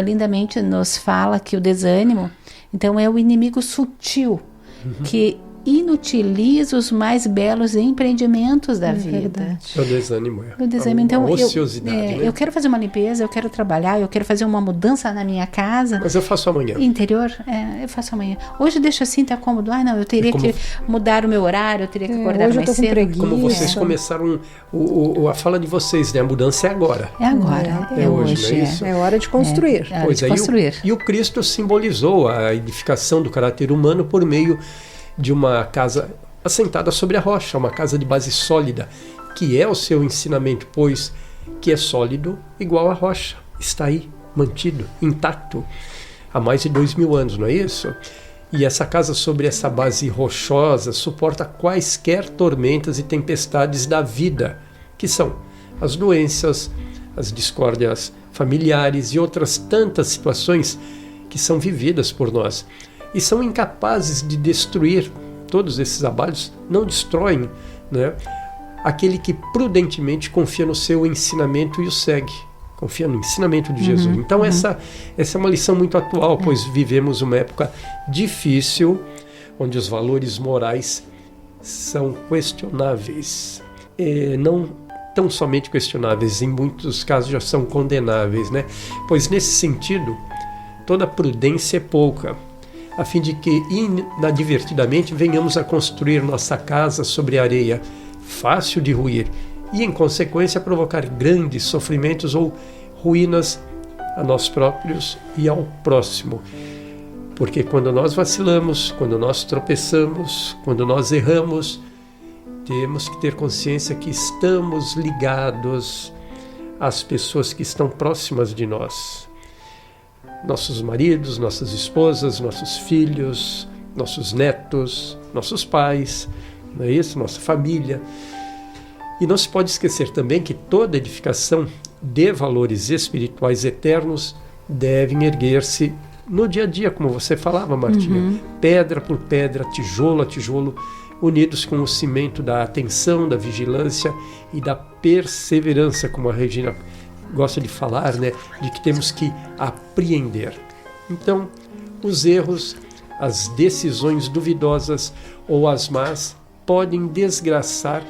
lindamente nos fala que o desânimo, então, é o inimigo sutil que inutiliza os mais belos empreendimentos da vida. O desânimo então, a ociosidade, né? Eu quero fazer uma limpeza, eu quero trabalhar, eu quero fazer uma mudança na minha casa. Mas eu faço amanhã. Interior, eu faço amanhã. Hoje deixa assim, tá cômodo. Não, eu teria que mudar o meu horário, eu teria que acordar hoje mais eu tô com cedo. preguiça. Como vocês começaram a fala de vocês, né? A mudança é agora. É agora, é hoje, não é isso? É hora de construir. É hora de construir. E o Cristo simbolizou a edificação do caráter humano por meio de uma casa assentada sobre a rocha, uma casa de base sólida, que é o seu ensinamento, pois que é sólido igual a rocha, está aí, mantido, intacto, há mais de 2000 anos, não é isso? E essa casa sobre essa base rochosa suporta quaisquer tormentas e tempestades da vida, que são as doenças, as discórdias familiares e outras tantas situações que são vividas por nós e são incapazes de destruir. Todos esses abalos não destroem, né, aquele que prudentemente confia no seu ensinamento e o segue, confia no ensinamento de Jesus. Então essa é uma lição muito atual, pois vivemos uma época difícil, onde os valores morais são questionáveis. Não tão somente questionáveis, em muitos casos já são condenáveis, né? Pois nesse sentido, toda prudência é pouca, a fim de que inadvertidamente venhamos a construir nossa casa sobre areia, fácil de ruir, e em consequência provocar grandes sofrimentos ou ruínas a nós próprios e ao próximo. Porque quando nós vacilamos, quando nós tropeçamos, quando nós erramos, temos que ter consciência que estamos ligados às pessoas que estão próximas de nós. Nossos maridos, nossas esposas, nossos filhos, nossos netos, nossos pais, não é isso? Nossa família. E não se pode esquecer também que toda edificação de valores espirituais eternos devem erguer-se no dia a dia, como você falava, Martinha, pedra por pedra, tijolo a tijolo, unidos com o cimento da atenção, da vigilância e da perseverança, como a Regina gosta de falar, né, de que temos que apreender. Então, os erros, as decisões duvidosas ou as más podem desgraçar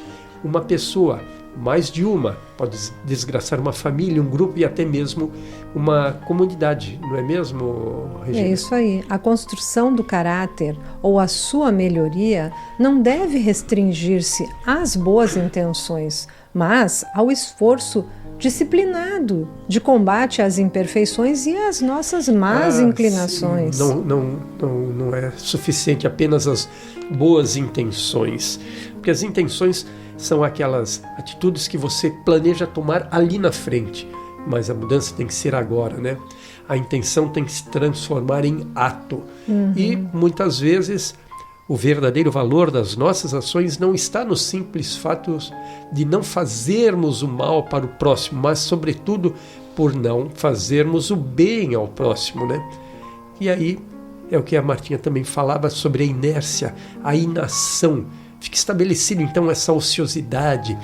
uma pessoa, mais de uma, pode desgraçar uma família, um grupo e até mesmo uma comunidade, não é mesmo, Regina? É isso aí. A construção do caráter ou a sua melhoria não deve restringir-se às boas intenções, mas ao esforço disciplinado de combate às imperfeições e às nossas más inclinações. Não é suficiente apenas as boas intenções, porque as intenções são aquelas atitudes que você planeja tomar ali na frente, mas a mudança tem que ser agora, né? A intenção tem que se transformar em ato. E muitas vezes o verdadeiro valor das nossas ações não está no simples fato de não fazermos o mal para o próximo, mas sobretudo por não fazermos o bem ao próximo, né? E aí é o que a Martinha também falava sobre a inércia, a inação. Fica estabelecido então essa ociosidade,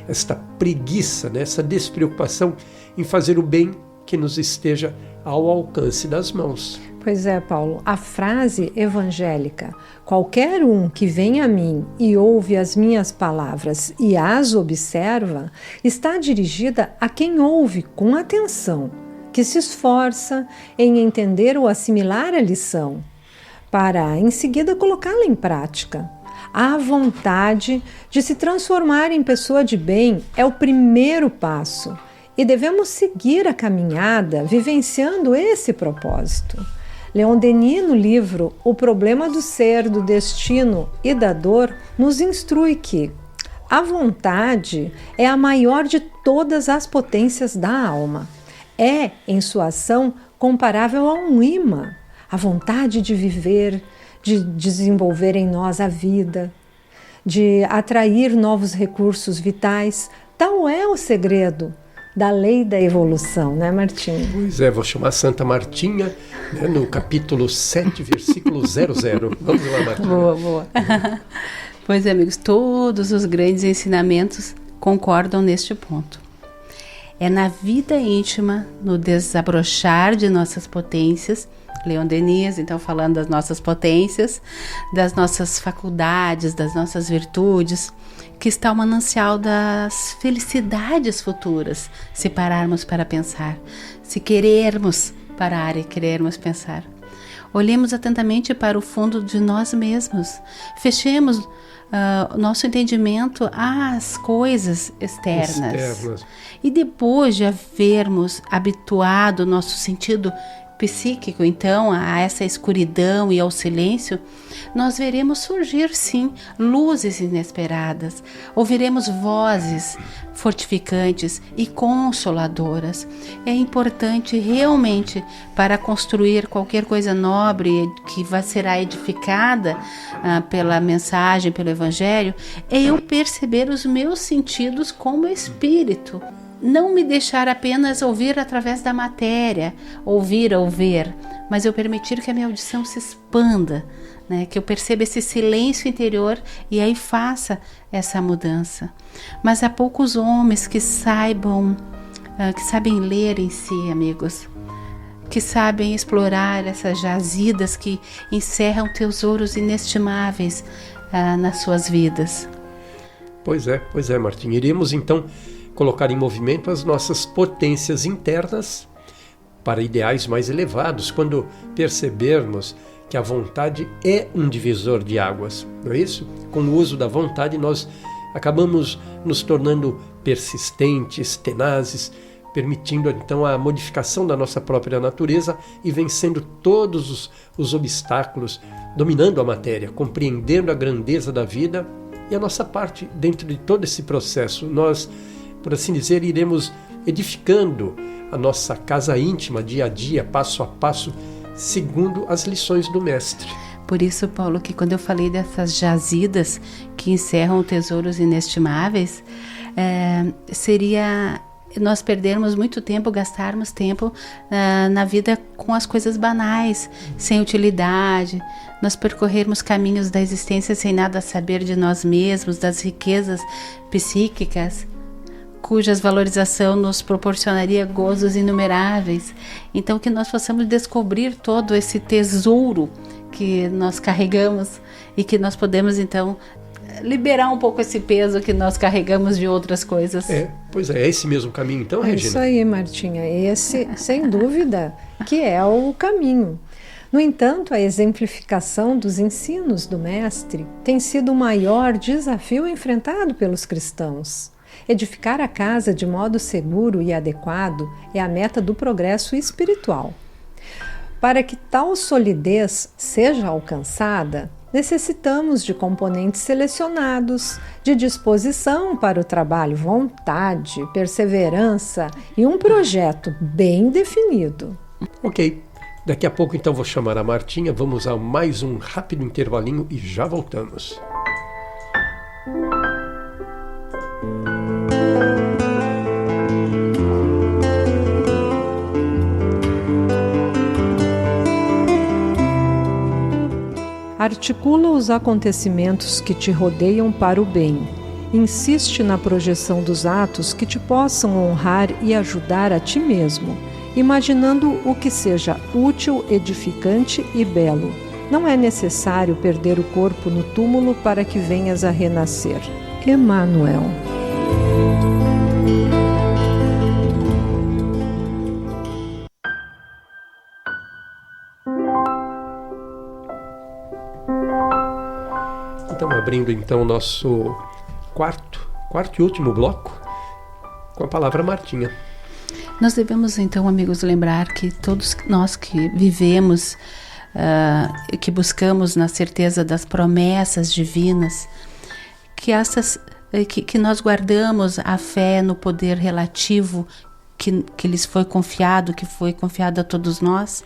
esta preguiça, né? Essa despreocupação em fazer o bem que nos esteja ao alcance das mãos. Pois é, Paulo, a frase evangélica, qualquer um que vem a mim e ouve as minhas palavras e as observa, está dirigida a quem ouve com atenção, que se esforça em entender ou assimilar a lição, para em seguida colocá-la em prática. A vontade de se transformar em pessoa de bem é o primeiro passo e devemos seguir a caminhada vivenciando esse propósito. Leon Denis, no livro O Problema do Ser, do Destino e da Dor, nos instrui que a vontade é a maior de todas as potências da alma. É, em sua ação, comparável a um imã. A vontade de viver, de desenvolver em nós a vida, de atrair novos recursos vitais. Tal é o segredo da lei da evolução, né, Martinha? Pois é, vou chamar Santa Martinha, né, no capítulo 7, versículo 00. Vamos lá, Martinha. Boa. Pois é, amigos, todos os grandes ensinamentos concordam neste ponto. É na vida íntima, no desabrochar de nossas potências, Leon Denis, então, falando das nossas potências, das nossas faculdades, das nossas virtudes, que está o manancial das felicidades futuras, se pararmos para pensar, se querermos parar e querermos pensar. Olhemos atentamente para o fundo de nós mesmos, fechemos nosso entendimento às coisas externas. E depois de havermos habituado nosso sentido psíquico, então, a essa escuridão e ao silêncio, nós veremos surgir, sim, luzes inesperadas. Ouviremos vozes fortificantes e consoladoras. É importante realmente, para construir qualquer coisa nobre que será edificada pela mensagem, pelo Evangelho, é eu perceber os meus sentidos como espírito. Não me deixar apenas ouvir através da matéria, ouvir ou ver, mas eu permitir que a minha audição se expanda, né? Que eu perceba esse silêncio interior e aí faça essa mudança. Mas há poucos homens que sabem ler em si, amigos, que sabem explorar essas jazidas que encerram tesouros inestimáveis nas suas vidas. Pois é, Martinha. Iremos então colocar em movimento as nossas potências internas para ideais mais elevados, quando percebermos que a vontade é um divisor de águas, não é isso? Com o uso da vontade nós acabamos nos tornando persistentes, tenazes, permitindo então a modificação da nossa própria natureza e vencendo todos os obstáculos, dominando a matéria, compreendendo a grandeza da vida e a nossa parte dentro de todo esse processo. Nós, por assim dizer, iremos edificando a nossa casa íntima, dia a dia, passo a passo, segundo as lições do Mestre. Por isso, Paulo, que quando eu falei dessas jazidas que encerram tesouros inestimáveis, seria nós perdermos muito tempo, gastarmos tempo na vida com as coisas banais, sem utilidade, nós percorrermos caminhos da existência sem nada saber de nós mesmos, das riquezas psíquicas, cujas valorização nos proporcionaria gozos inumeráveis. Então, que nós possamos descobrir todo esse tesouro que nós carregamos e que nós podemos, então, liberar um pouco esse peso que nós carregamos de outras coisas. Pois é esse mesmo caminho, então, Regina? É isso aí, Martinha. Esse, sem dúvida, que é o caminho. No entanto, a exemplificação dos ensinos do Mestre tem sido o maior desafio enfrentado pelos cristãos. Edificar a casa de modo seguro e adequado é a meta do progresso espiritual. Para que tal solidez seja alcançada, necessitamos de componentes selecionados, de disposição para o trabalho, vontade, perseverança e um projeto bem definido. Ok, daqui a pouco então vou chamar a Martinha, vamos a mais um rápido intervalinho e já voltamos. Articula os acontecimentos que te rodeiam para o bem. Insiste na projeção dos atos que te possam honrar e ajudar a ti mesmo, imaginando o que seja útil, edificante e belo. Não é necessário perder o corpo no túmulo para que venhas a renascer. Emmanuel. Então, abrindo então o nosso quarto e último bloco, com a palavra Martinha. Nós devemos então, amigos, lembrar que todos nós que vivemos, que buscamos na certeza das promessas divinas, que nós guardamos a fé no poder relativo que lhes foi confiado, que foi confiado a todos nós.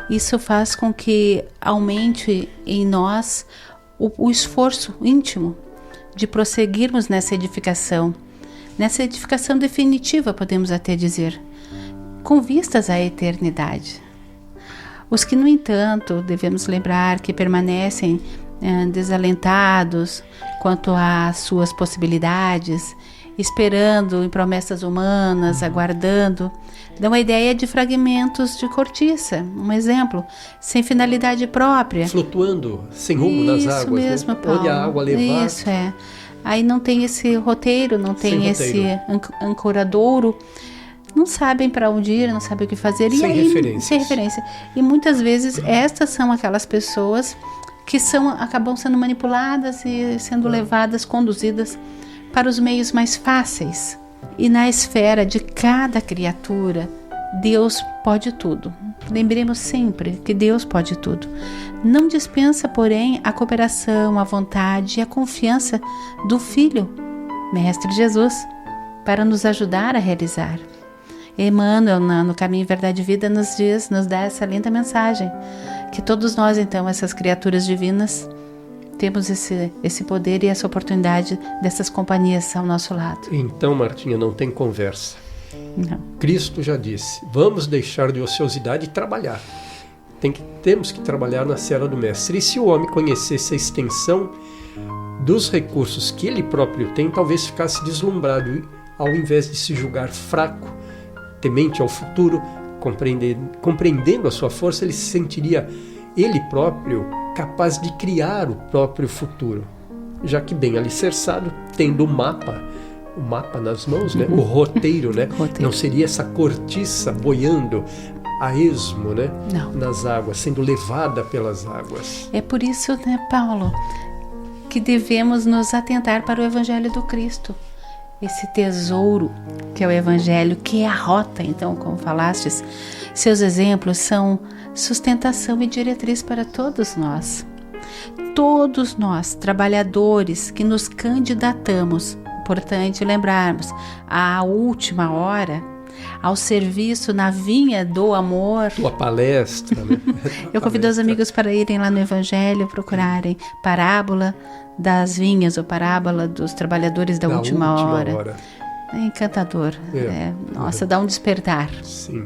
Isso faz com que aumente em nós o esforço íntimo de prosseguirmos nessa edificação definitiva, podemos até dizer, com vistas à eternidade. Os que, no entanto, devemos lembrar que permanecem desalentados quanto às suas possibilidades, esperando em promessas humanas, aguardando, dão a ideia de fragmentos de cortiça, um exemplo, sem finalidade própria. Flutuando, sem rumo nas águas. Isso mesmo, né? Paulo. Onde a água levar. Isso, é. Aí não tem esse roteiro, não tem esse ancoradouro, não sabem para onde ir, não sabem o que fazer. Sem referência. E muitas vezes estas são aquelas pessoas que acabam sendo manipuladas e sendo levadas, conduzidas para os meios mais fáceis. E na esfera de cada criatura, Deus pode tudo. lembremos sempre que Deus pode tudo. Não dispensa, porém, a cooperação, a vontade e a confiança do Filho, Mestre Jesus, para nos ajudar a realizar. Emmanuel, no Caminho, Verdade e Vida, nos dá essa linda mensagem, que todos nós, então, essas criaturas divinas, temos esse poder e essa oportunidade dessas companhias ao nosso lado. Então, Martinha, não tem conversa. Não. Cristo já disse, vamos deixar de ociosidade e trabalhar. Temos que trabalhar na seara do Mestre. E se o homem conhecesse a extensão dos recursos que ele próprio tem, talvez ficasse deslumbrado, ao invés de se julgar fraco, temente ao futuro, compreendendo a sua força, ele se sentiria ele próprio capaz de criar o próprio futuro, já que bem alicerçado, tendo o mapa nas mãos, né? O roteiro, né? Não seria essa cortiça boiando a esmo, né? Nas águas, sendo levada pelas águas. É por isso, né, Paulo, que devemos nos atentar para o Evangelho do Cristo. Esse tesouro que é o Evangelho, que é a rota, então, como falastes, seus exemplos são sustentação e diretriz para todos nós. Todos nós, trabalhadores que nos candidatamos, importante lembrarmos, à última hora, ao serviço na vinha do amor. Tua palestra, né? Eu convido os amigos para irem lá no Evangelho, procurarem parábola das vinhas ou parábola dos trabalhadores da última hora. É encantador. Nossa, dá um despertar. Sim.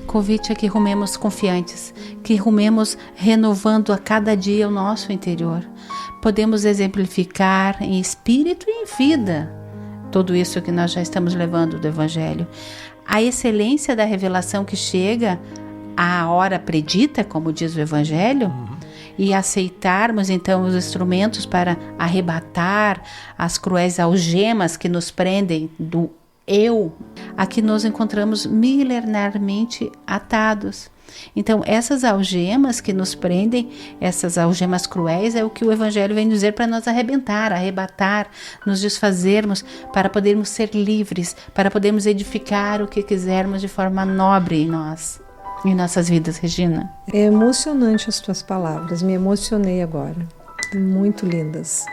Convite a que rumemos confiantes, que rumemos renovando a cada dia o nosso interior. Podemos exemplificar em espírito e em vida tudo isso que nós já estamos levando do Evangelho. A excelência da revelação que chega à hora predita, como diz o Evangelho, e aceitarmos então os instrumentos para arrebatar as cruéis algemas que nos prendem do eu, a que nos encontramos milenarmente atados. Então, essas algemas que nos prendem, essas algemas cruéis, é o que o Evangelho vem dizer para nós arrebatar, nos desfazermos, para podermos ser livres, para podermos edificar o que quisermos de forma nobre em nós, em nossas vidas, Regina. É emocionante as tuas palavras, me emocionei agora, muito lindas.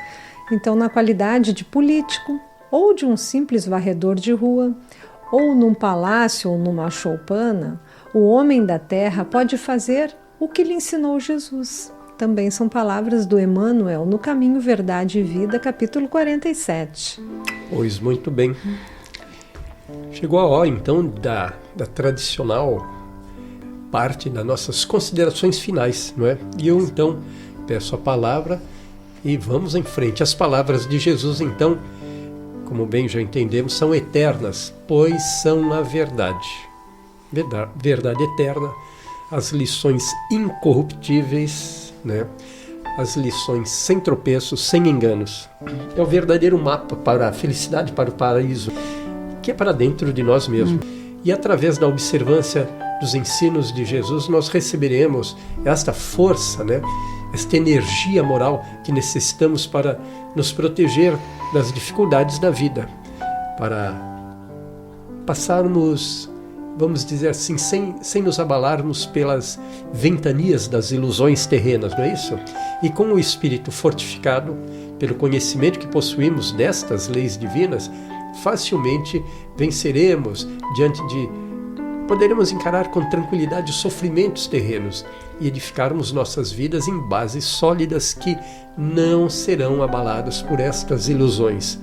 Então, na qualidade de político, ou de um simples varredor de rua, ou num palácio ou numa choupana, o homem da terra pode fazer o que lhe ensinou Jesus. Também são palavras do Emmanuel no Caminho, Verdade e Vida, capítulo 47. Pois muito bem. Chegou a hora, então, da tradicional parte das nossas considerações finais, não é? E eu, então, peço a palavra e vamos em frente. As palavras de Jesus, então, como bem já entendemos, são eternas, pois são a verdade. Verdade eterna, as lições incorruptíveis, né? As lições sem tropeços, sem enganos. É o verdadeiro mapa para a felicidade, para o paraíso, que é para dentro de nós mesmos. E através da observância dos ensinos de Jesus, nós receberemos esta força, né? Esta energia moral que necessitamos para nos proteger das dificuldades da vida, para passarmos, vamos dizer assim, sem nos abalarmos pelas ventanias das ilusões terrenas, não é isso? E com o espírito fortificado, pelo conhecimento que possuímos destas leis divinas, facilmente venceremos poderemos encarar com tranquilidade os sofrimentos terrenos e edificarmos nossas vidas em bases sólidas que não serão abaladas por estas ilusões.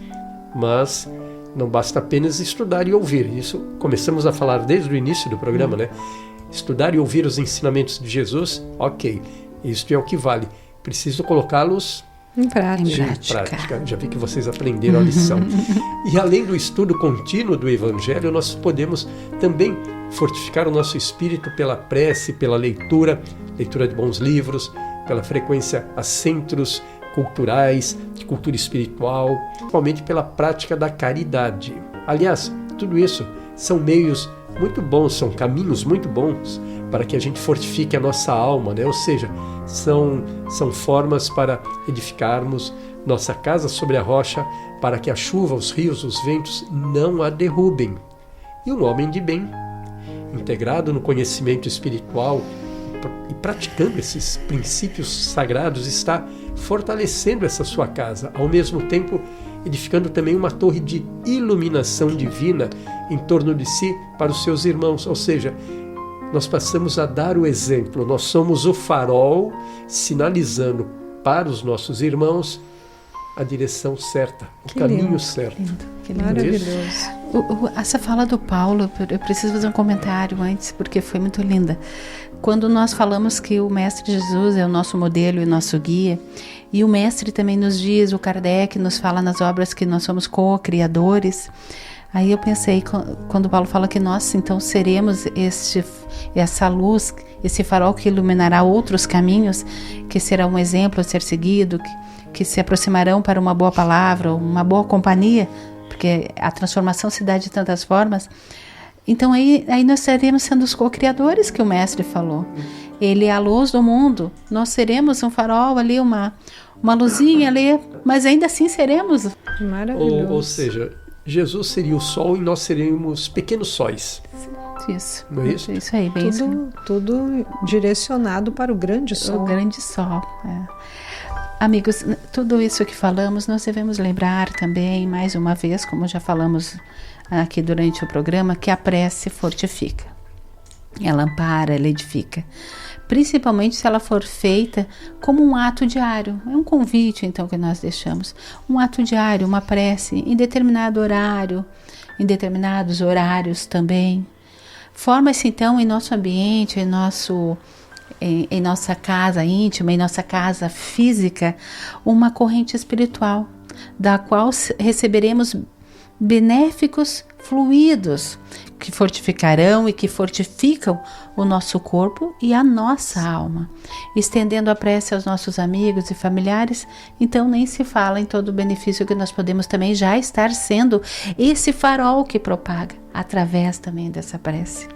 Mas não basta apenas estudar e ouvir. Isso começamos a falar desde o início do programa, né? Estudar e ouvir os ensinamentos de Jesus, ok, isto é o que vale. Preciso colocá-los em prática. Já vi que vocês aprenderam a lição. E além do estudo contínuo do Evangelho, nós podemos também fortificar o nosso espírito pela prece, pela leitura de bons livros, pela frequência a centros culturais, de cultura espiritual, principalmente pela prática da caridade. Aliás, tudo isso são meios muito bons, são caminhos muito bons para que a gente fortifique a nossa alma, né? Ou seja, são formas para edificarmos nossa casa sobre a rocha, para que a chuva, os rios, os ventos não a derrubem. E um homem de bem, integrado no conhecimento espiritual e praticando esses princípios sagrados, está fortalecendo essa sua casa, ao mesmo tempo edificando também uma torre de iluminação divina em torno de si para os seus irmãos. Ou seja, nós passamos a dar o exemplo, nós somos o farol sinalizando para os nossos irmãos a direção certa, o caminho certo. Que lindo. Maravilhoso. Essa fala do Paulo, eu preciso fazer um comentário antes, porque foi muito linda. Quando nós falamos que o Mestre Jesus é o nosso modelo e o nosso guia, e o Mestre também nos diz, o Kardec nos fala nas obras que nós somos co-criadores, aí eu pensei, quando Paulo fala que nós então seremos essa luz, esse farol que iluminará outros caminhos, que será um exemplo a ser seguido, que se aproximarão para uma boa palavra, uma boa companhia, porque a transformação se dá de tantas formas. Então aí nós seremos sendo os co-criadores que o Mestre falou. Ele é a luz do mundo, nós seremos um farol ali, uma luzinha ali, mas ainda assim seremos. Maravilhoso. Ou seja, Jesus seria o sol e nós seríamos pequenos sóis. Isso. Não é isso? Isso aí, bem Tudo direcionado para o grande sol. O grande sol, Amigos, tudo isso que falamos, nós devemos lembrar também, mais uma vez, como já falamos aqui durante o programa, que a prece fortifica. Ela ampara, ela edifica. Principalmente se ela for feita como um ato diário. É um convite, então, que nós deixamos. Um ato diário, uma prece, em determinado horário, em determinados horários também. Forma-se, então, em nosso ambiente, em nossa casa íntima, em nossa casa física, uma corrente espiritual, da qual receberemos benéficos fluidos que fortificarão e que fortificam o nosso corpo e a nossa alma, estendendo a prece aos nossos amigos e familiares. Então nem se fala em todo o benefício que nós podemos também já estar sendo esse farol que propaga através também dessa prece.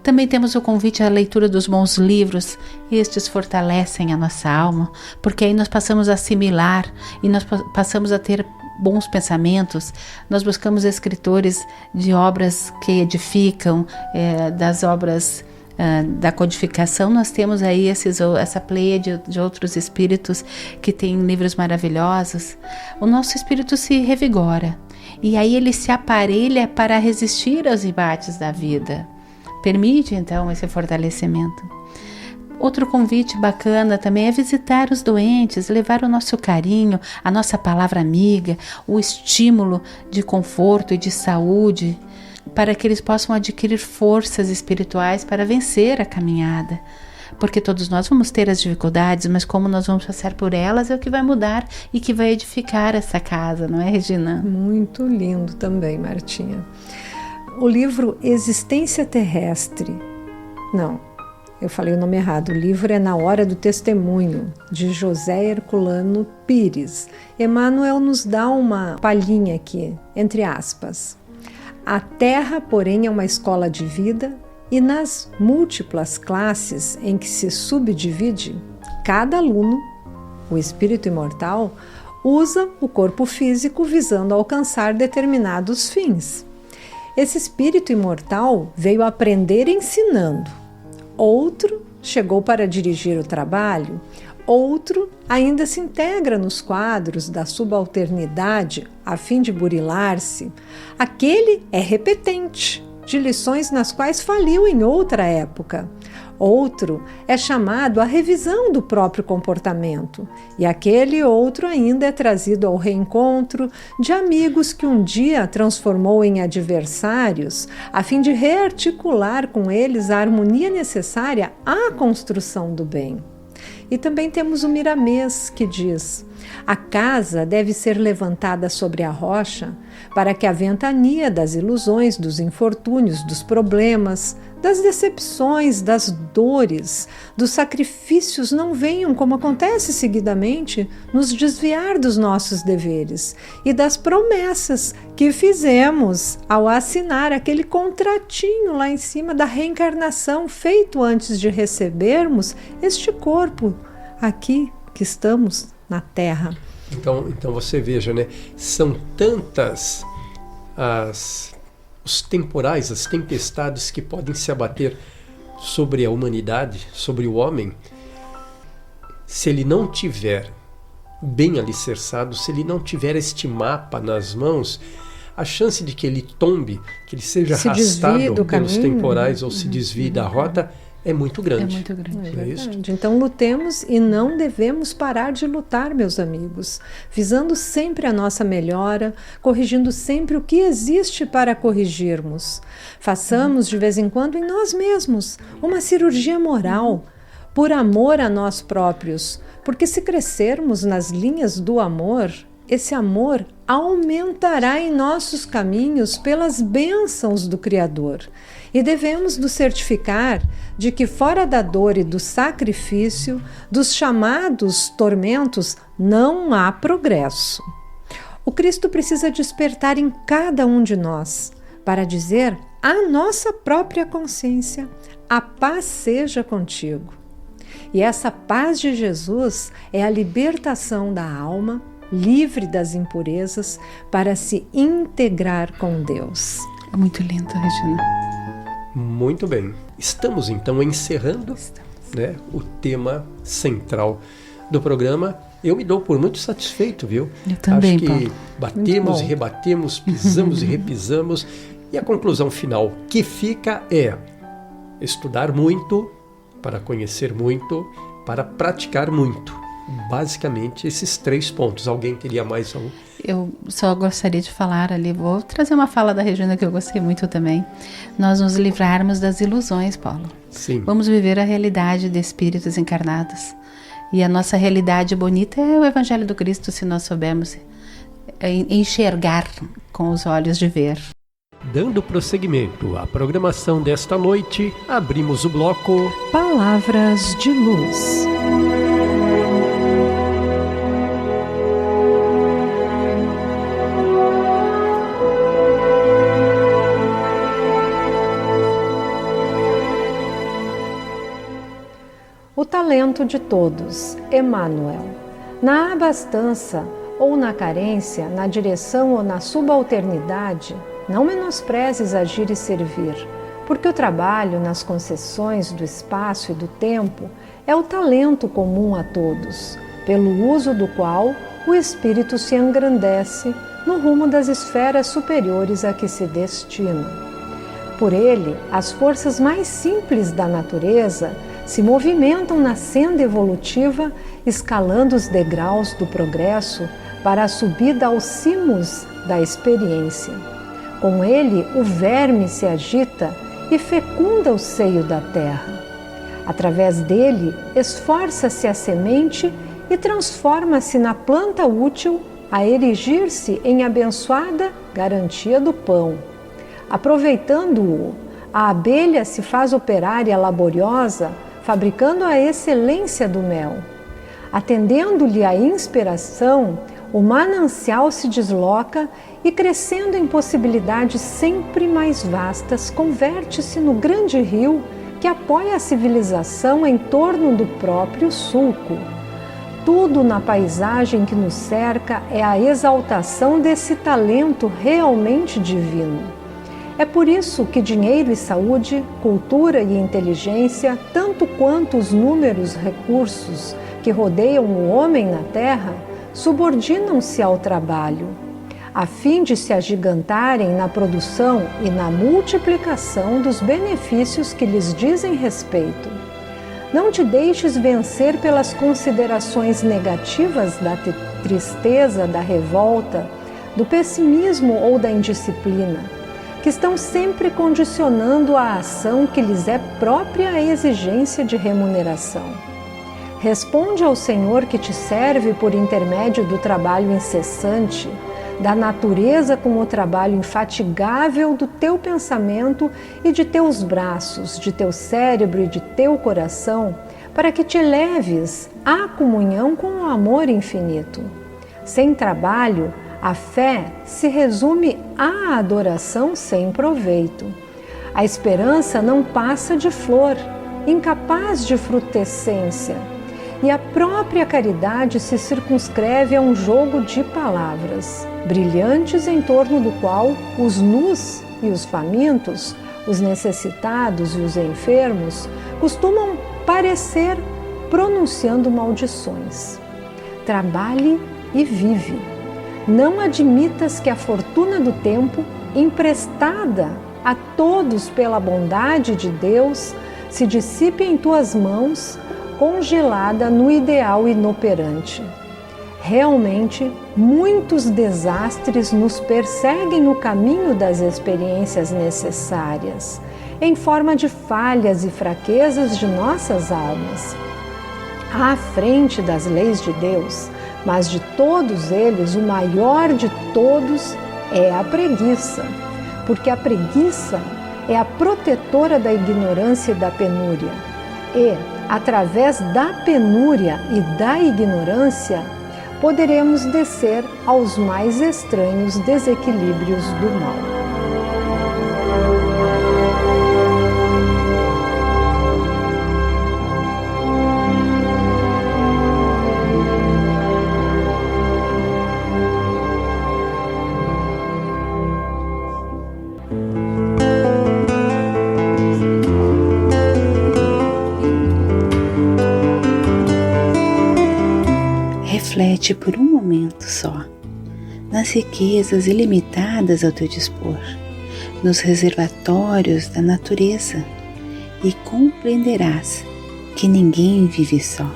Também temos o convite à leitura dos bons livros. Estes fortalecem a nossa alma, porque aí nós passamos a assimilar e nós passamos a ter bons pensamentos. Nós buscamos escritores de obras que edificam, das obras da codificação. Nós temos aí essa pleia de outros espíritos que têm livros maravilhosos. O nosso espírito se revigora e aí ele se aparelha para resistir aos embates da vida. Permite, então, esse fortalecimento. Outro convite bacana também é visitar os doentes, levar o nosso carinho, a nossa palavra amiga, o estímulo de conforto e de saúde, para que eles possam adquirir forças espirituais para vencer a caminhada. Porque todos nós vamos ter as dificuldades, mas como nós vamos passar por elas é o que vai mudar e que vai edificar essa casa, não é, Regina? Muito lindo também, Martinha. O livro Existência Terrestre. Não, eu falei o nome errado. O livro é Na Hora do Testemunho, de José Herculano Pires. Emmanuel nos dá uma palhinha aqui, entre aspas. A Terra, porém, é uma escola de vida e nas múltiplas classes em que se subdivide, cada aluno, o espírito imortal, usa o corpo físico visando alcançar determinados fins. Esse espírito imortal veio aprender ensinando. Outro chegou para dirigir o trabalho. Outro ainda se integra nos quadros da subalternidade a fim de burilar-se. Aquele é repetente de lições nas quais faliu em outra época. Outro é chamado à revisão do próprio comportamento, e aquele outro ainda é trazido ao reencontro de amigos que um dia transformou em adversários, a fim de rearticular com eles a harmonia necessária à construção do bem. E também temos o Miramês, que diz: a casa deve ser levantada sobre a rocha para que a ventania das ilusões, dos infortúnios, dos problemas, das decepções, das dores, dos sacrifícios não venham, como acontece seguidamente, nos desviar dos nossos deveres e das promessas que fizemos ao assinar aquele contratinho lá em cima da reencarnação feito antes de recebermos este corpo aqui que estamos na Terra. Então você veja, né? São tantas as os temporais, as tempestades que podem se abater sobre a humanidade, sobre o homem, se ele não tiver bem alicerçado, se ele não tiver este mapa nas mãos, a chance de que ele tombe, que ele seja arrastado pelos temporais ou se desvie da rota é muito grande. É muito grande. É verdade. Então lutemos e não devemos parar de lutar, meus amigos, visando sempre a nossa melhora, corrigindo sempre o que existe para corrigirmos. Façamos de vez em quando em nós mesmos uma cirurgia moral, por amor a nós próprios, porque se crescermos nas linhas do amor, esse amor aumentará em nossos caminhos pelas bênçãos do Criador. E devemos nos certificar de que fora da dor e do sacrifício, dos chamados tormentos, não há progresso. O Cristo precisa despertar em cada um de nós para dizer à nossa própria consciência: a paz seja contigo. E essa paz de Jesus é a libertação da alma, livre das impurezas, para se integrar com Deus. É muito lindo, Regina. Muito bem. Estamos então encerrando né, o tema central do programa. Eu me dou por muito satisfeito, viu? Eu também, Acho que Paulo. batemos e rebatemos, pisamos e repisamos. E a conclusão final que fica é estudar muito, para conhecer muito, para praticar muito. Basicamente, esses 3 pontos. Alguém teria mais um? Eu só gostaria de falar ali, vou trazer uma fala da Regina que eu gostei muito também. Nós nos livrarmos das ilusões, Paulo. Sim. Vamos viver a realidade de espíritos encarnados. E a nossa realidade bonita é o Evangelho do Cristo, se nós soubermos enxergar com os olhos de ver. Dando prosseguimento à programação desta noite, abrimos o bloco Palavras de Luz. O talento de todos, Emmanuel. Na abastança ou na carência, na direção ou na subalternidade, não menosprezes agir e servir, porque o trabalho nas concessões do espaço e do tempo é o talento comum a todos, pelo uso do qual o espírito se engrandece no rumo das esferas superiores a que se destina. Por ele, as forças mais simples da natureza se movimentam na senda evolutiva, escalando os degraus do progresso para a subida aos cimos da experiência. Com ele, o verme se agita e fecunda o seio da terra. Através dele, esforça-se a semente e transforma-se na planta útil a erigir-se em abençoada garantia do pão. Aproveitando-o, a abelha se faz operária laboriosa, fabricando a excelência do mel. Atendendo-lhe a inspiração, o manancial se desloca e, crescendo em possibilidades sempre mais vastas, converte-se no grande rio que apoia a civilização em torno do próprio sulco. Tudo na paisagem que nos cerca é a exaltação desse talento realmente divino. É por isso que dinheiro e saúde, cultura e inteligência, tanto quanto os números recursos que rodeiam o homem na terra, subordinam-se ao trabalho, a fim de se agigantarem na produção e na multiplicação dos benefícios que lhes dizem respeito. Não te deixes vencer pelas considerações negativas da tristeza, da revolta, do pessimismo ou da indisciplina, que estão sempre condicionando a ação que lhes é própria a exigência de remuneração. Responde ao Senhor que te serve por intermédio do trabalho incessante, da natureza com o trabalho infatigável do teu pensamento e de teus braços, de teu cérebro e de teu coração, para que te leves à comunhão com o amor infinito. Sem trabalho, a fé se resume à adoração sem proveito. A esperança não passa de flor, incapaz de frutescência, e a própria caridade se circunscreve a um jogo de palavras, brilhantes em torno do qual os nus e os famintos, os necessitados e os enfermos, costumam parecer pronunciando maldições. Trabalhe e vive. Não admitas que a fortuna do tempo, emprestada a todos pela bondade de Deus, se dissipe em tuas mãos, congelada no ideal inoperante. Realmente, muitos desastres nos perseguem o caminho das experiências necessárias, em forma de falhas e fraquezas de nossas almas. À frente das leis de Deus, mas de todos eles, o maior de todos é a preguiça, porque a preguiça é a protetora da ignorância e da penúria. E, através da penúria e da ignorância, poderemos descer aos mais estranhos desequilíbrios do mal. Reflete por um momento só nas riquezas ilimitadas ao teu dispor, nos reservatórios da natureza, e compreenderás que ninguém vive só.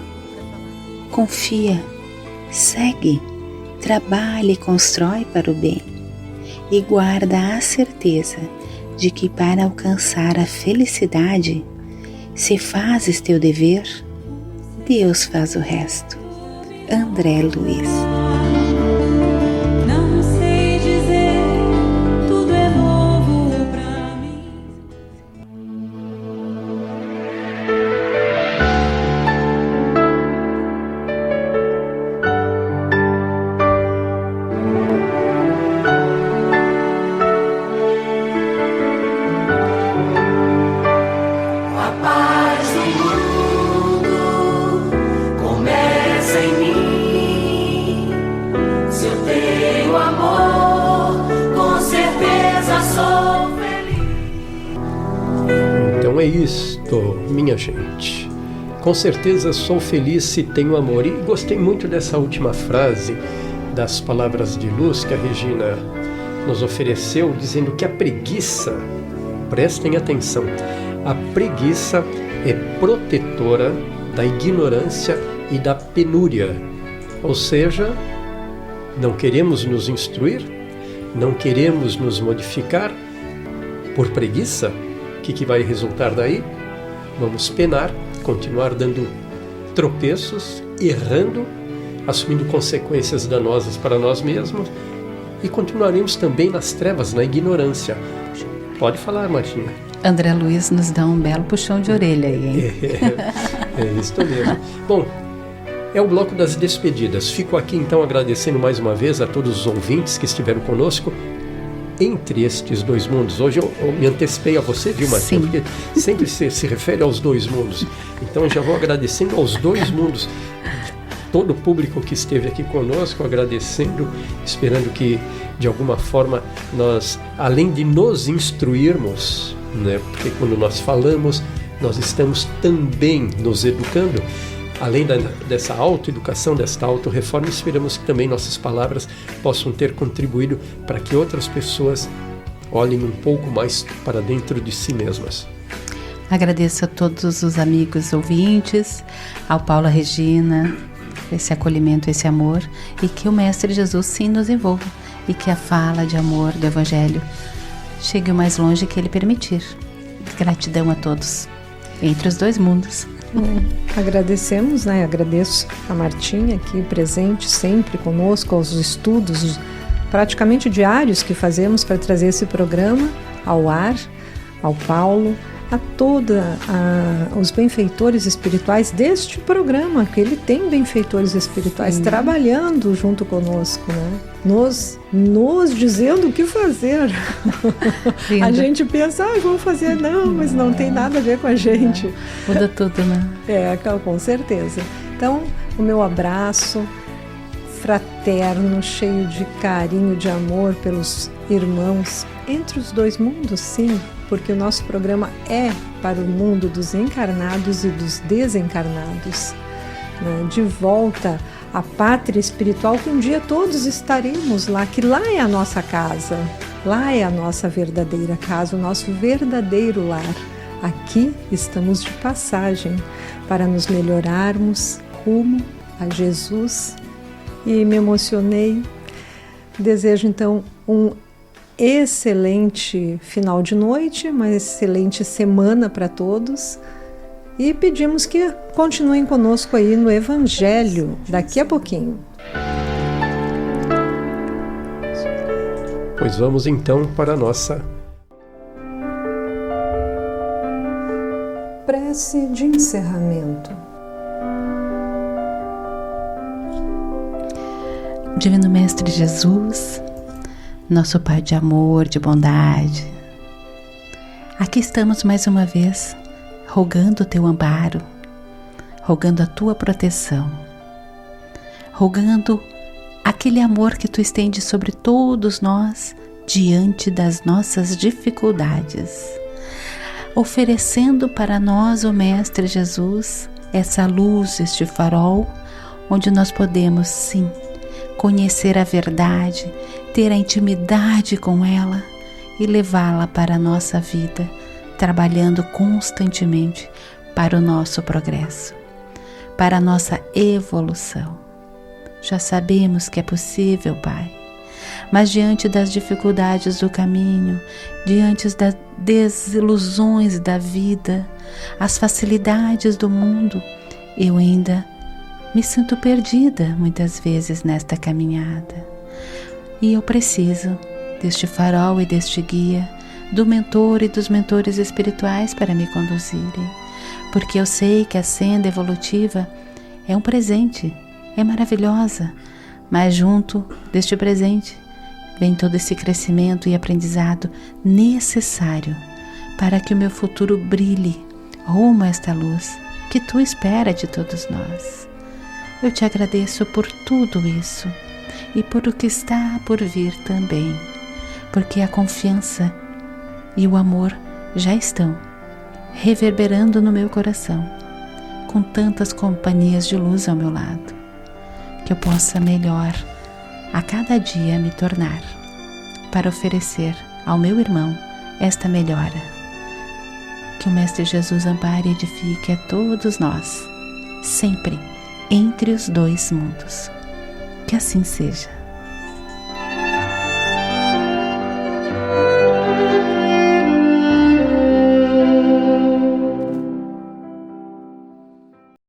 Confia, segue, trabalha e constrói para o bem, e guarda a certeza de que para alcançar a felicidade, se fazes teu dever, Deus faz o resto. André Luiz. Não sei dizer, tudo é novo pra mim. A paz do mundo começa em mim. Então é isto, minha gente. Com certeza sou feliz se tenho amor. E gostei muito dessa última frase, das palavras de luz que a Regina nos ofereceu, dizendo que a preguiça, prestem atenção, a preguiça é protetora da ignorância e da penúria. Ou seja, não queremos nos instruir, não queremos nos modificar por preguiça. O que vai resultar daí? Vamos penar, continuar dando tropeços, errando, assumindo consequências danosas para nós mesmos, e continuaremos também nas trevas, na ignorância. Pode falar, Martinha. André Luiz nos dá um belo puxão de orelha aí, hein? É isso mesmo. Bom, é o bloco das despedidas. Fico aqui então agradecendo mais uma vez a todos os ouvintes que estiveram conosco entre estes dois mundos. Hoje eu me antecipei a você, viu, Martinha? Porque sempre se refere aos dois mundos. Então eu já vou agradecendo aos dois mundos, todo o público que esteve aqui conosco, agradecendo, esperando que de alguma forma nós, além de nos instruirmos, né, porque quando nós falamos, nós estamos também nos educando. Além dessa autoeducação, desta autorreforma, esperamos que também nossas palavras possam ter contribuído para que outras pessoas olhem um pouco mais para dentro de si mesmas. Agradeço a todos os amigos ouvintes, ao Paulo, a Regina, esse acolhimento, esse amor, e que o Mestre Jesus sim nos envolva, e que a fala de amor do Evangelho chegue o mais longe que Ele permitir. Gratidão a todos, entre os dois mundos. Agradecemos, né? Agradeço a Martinha aqui presente sempre conosco, aos estudos praticamente diários que fazemos para trazer esse programa ao ar, ao Paulo, a todos os benfeitores espirituais deste programa, que ele tem benfeitores espirituais trabalhando junto conosco, né? Nos dizendo o que fazer. A gente pensa, vamos fazer, não, mas não tem nada a ver com a gente. Muda tudo, né? Com certeza. Então, o meu abraço fraterno, cheio de carinho, de amor pelos irmãos entre os dois mundos, sim, porque o nosso programa é para o mundo dos encarnados e dos desencarnados, né? De volta à pátria espiritual, que um dia todos estaremos lá, que lá é a nossa casa, lá é a nossa verdadeira casa, o nosso verdadeiro lar. Aqui estamos de passagem para nos melhorarmos rumo a Jesus. E me emocionei. Desejo então um excelente final de noite, uma excelente semana para todos. E pedimos que continuem conosco aí no Evangelho daqui a pouquinho. Pois vamos então para a nossa prece de encerramento. Divino Mestre Jesus, nosso Pai de amor, de bondade, aqui estamos mais uma vez, rogando o Teu amparo, rogando a Tua proteção, rogando aquele amor que Tu estendes sobre todos nós diante das nossas dificuldades, oferecendo para nós, ó Mestre Jesus, essa luz, este farol, onde nós podemos, sim, conhecer a verdade, ter a intimidade com ela e levá-la para a nossa vida, trabalhando constantemente para o nosso progresso, para a nossa evolução. Já sabemos que é possível, Pai, mas diante das dificuldades do caminho, diante das desilusões da vida, as facilidades do mundo, eu ainda me sinto perdida muitas vezes nesta caminhada. E eu preciso deste farol e deste guia, do mentor e dos mentores espirituais para me conduzirem, porque eu sei que a senda evolutiva é um presente, é maravilhosa, mas junto deste presente vem todo esse crescimento e aprendizado necessário para que o meu futuro brilhe rumo a esta luz que Tu espera de todos nós. Eu Te agradeço por tudo isso e por o que está por vir também, porque a confiança e o amor já estão reverberando no meu coração, com tantas companhias de luz ao meu lado, que eu possa melhor a cada dia me tornar, para oferecer ao meu irmão esta melhora. Que o Mestre Jesus ampare e edifique a todos nós, sempre entre os dois mundos. Que assim seja.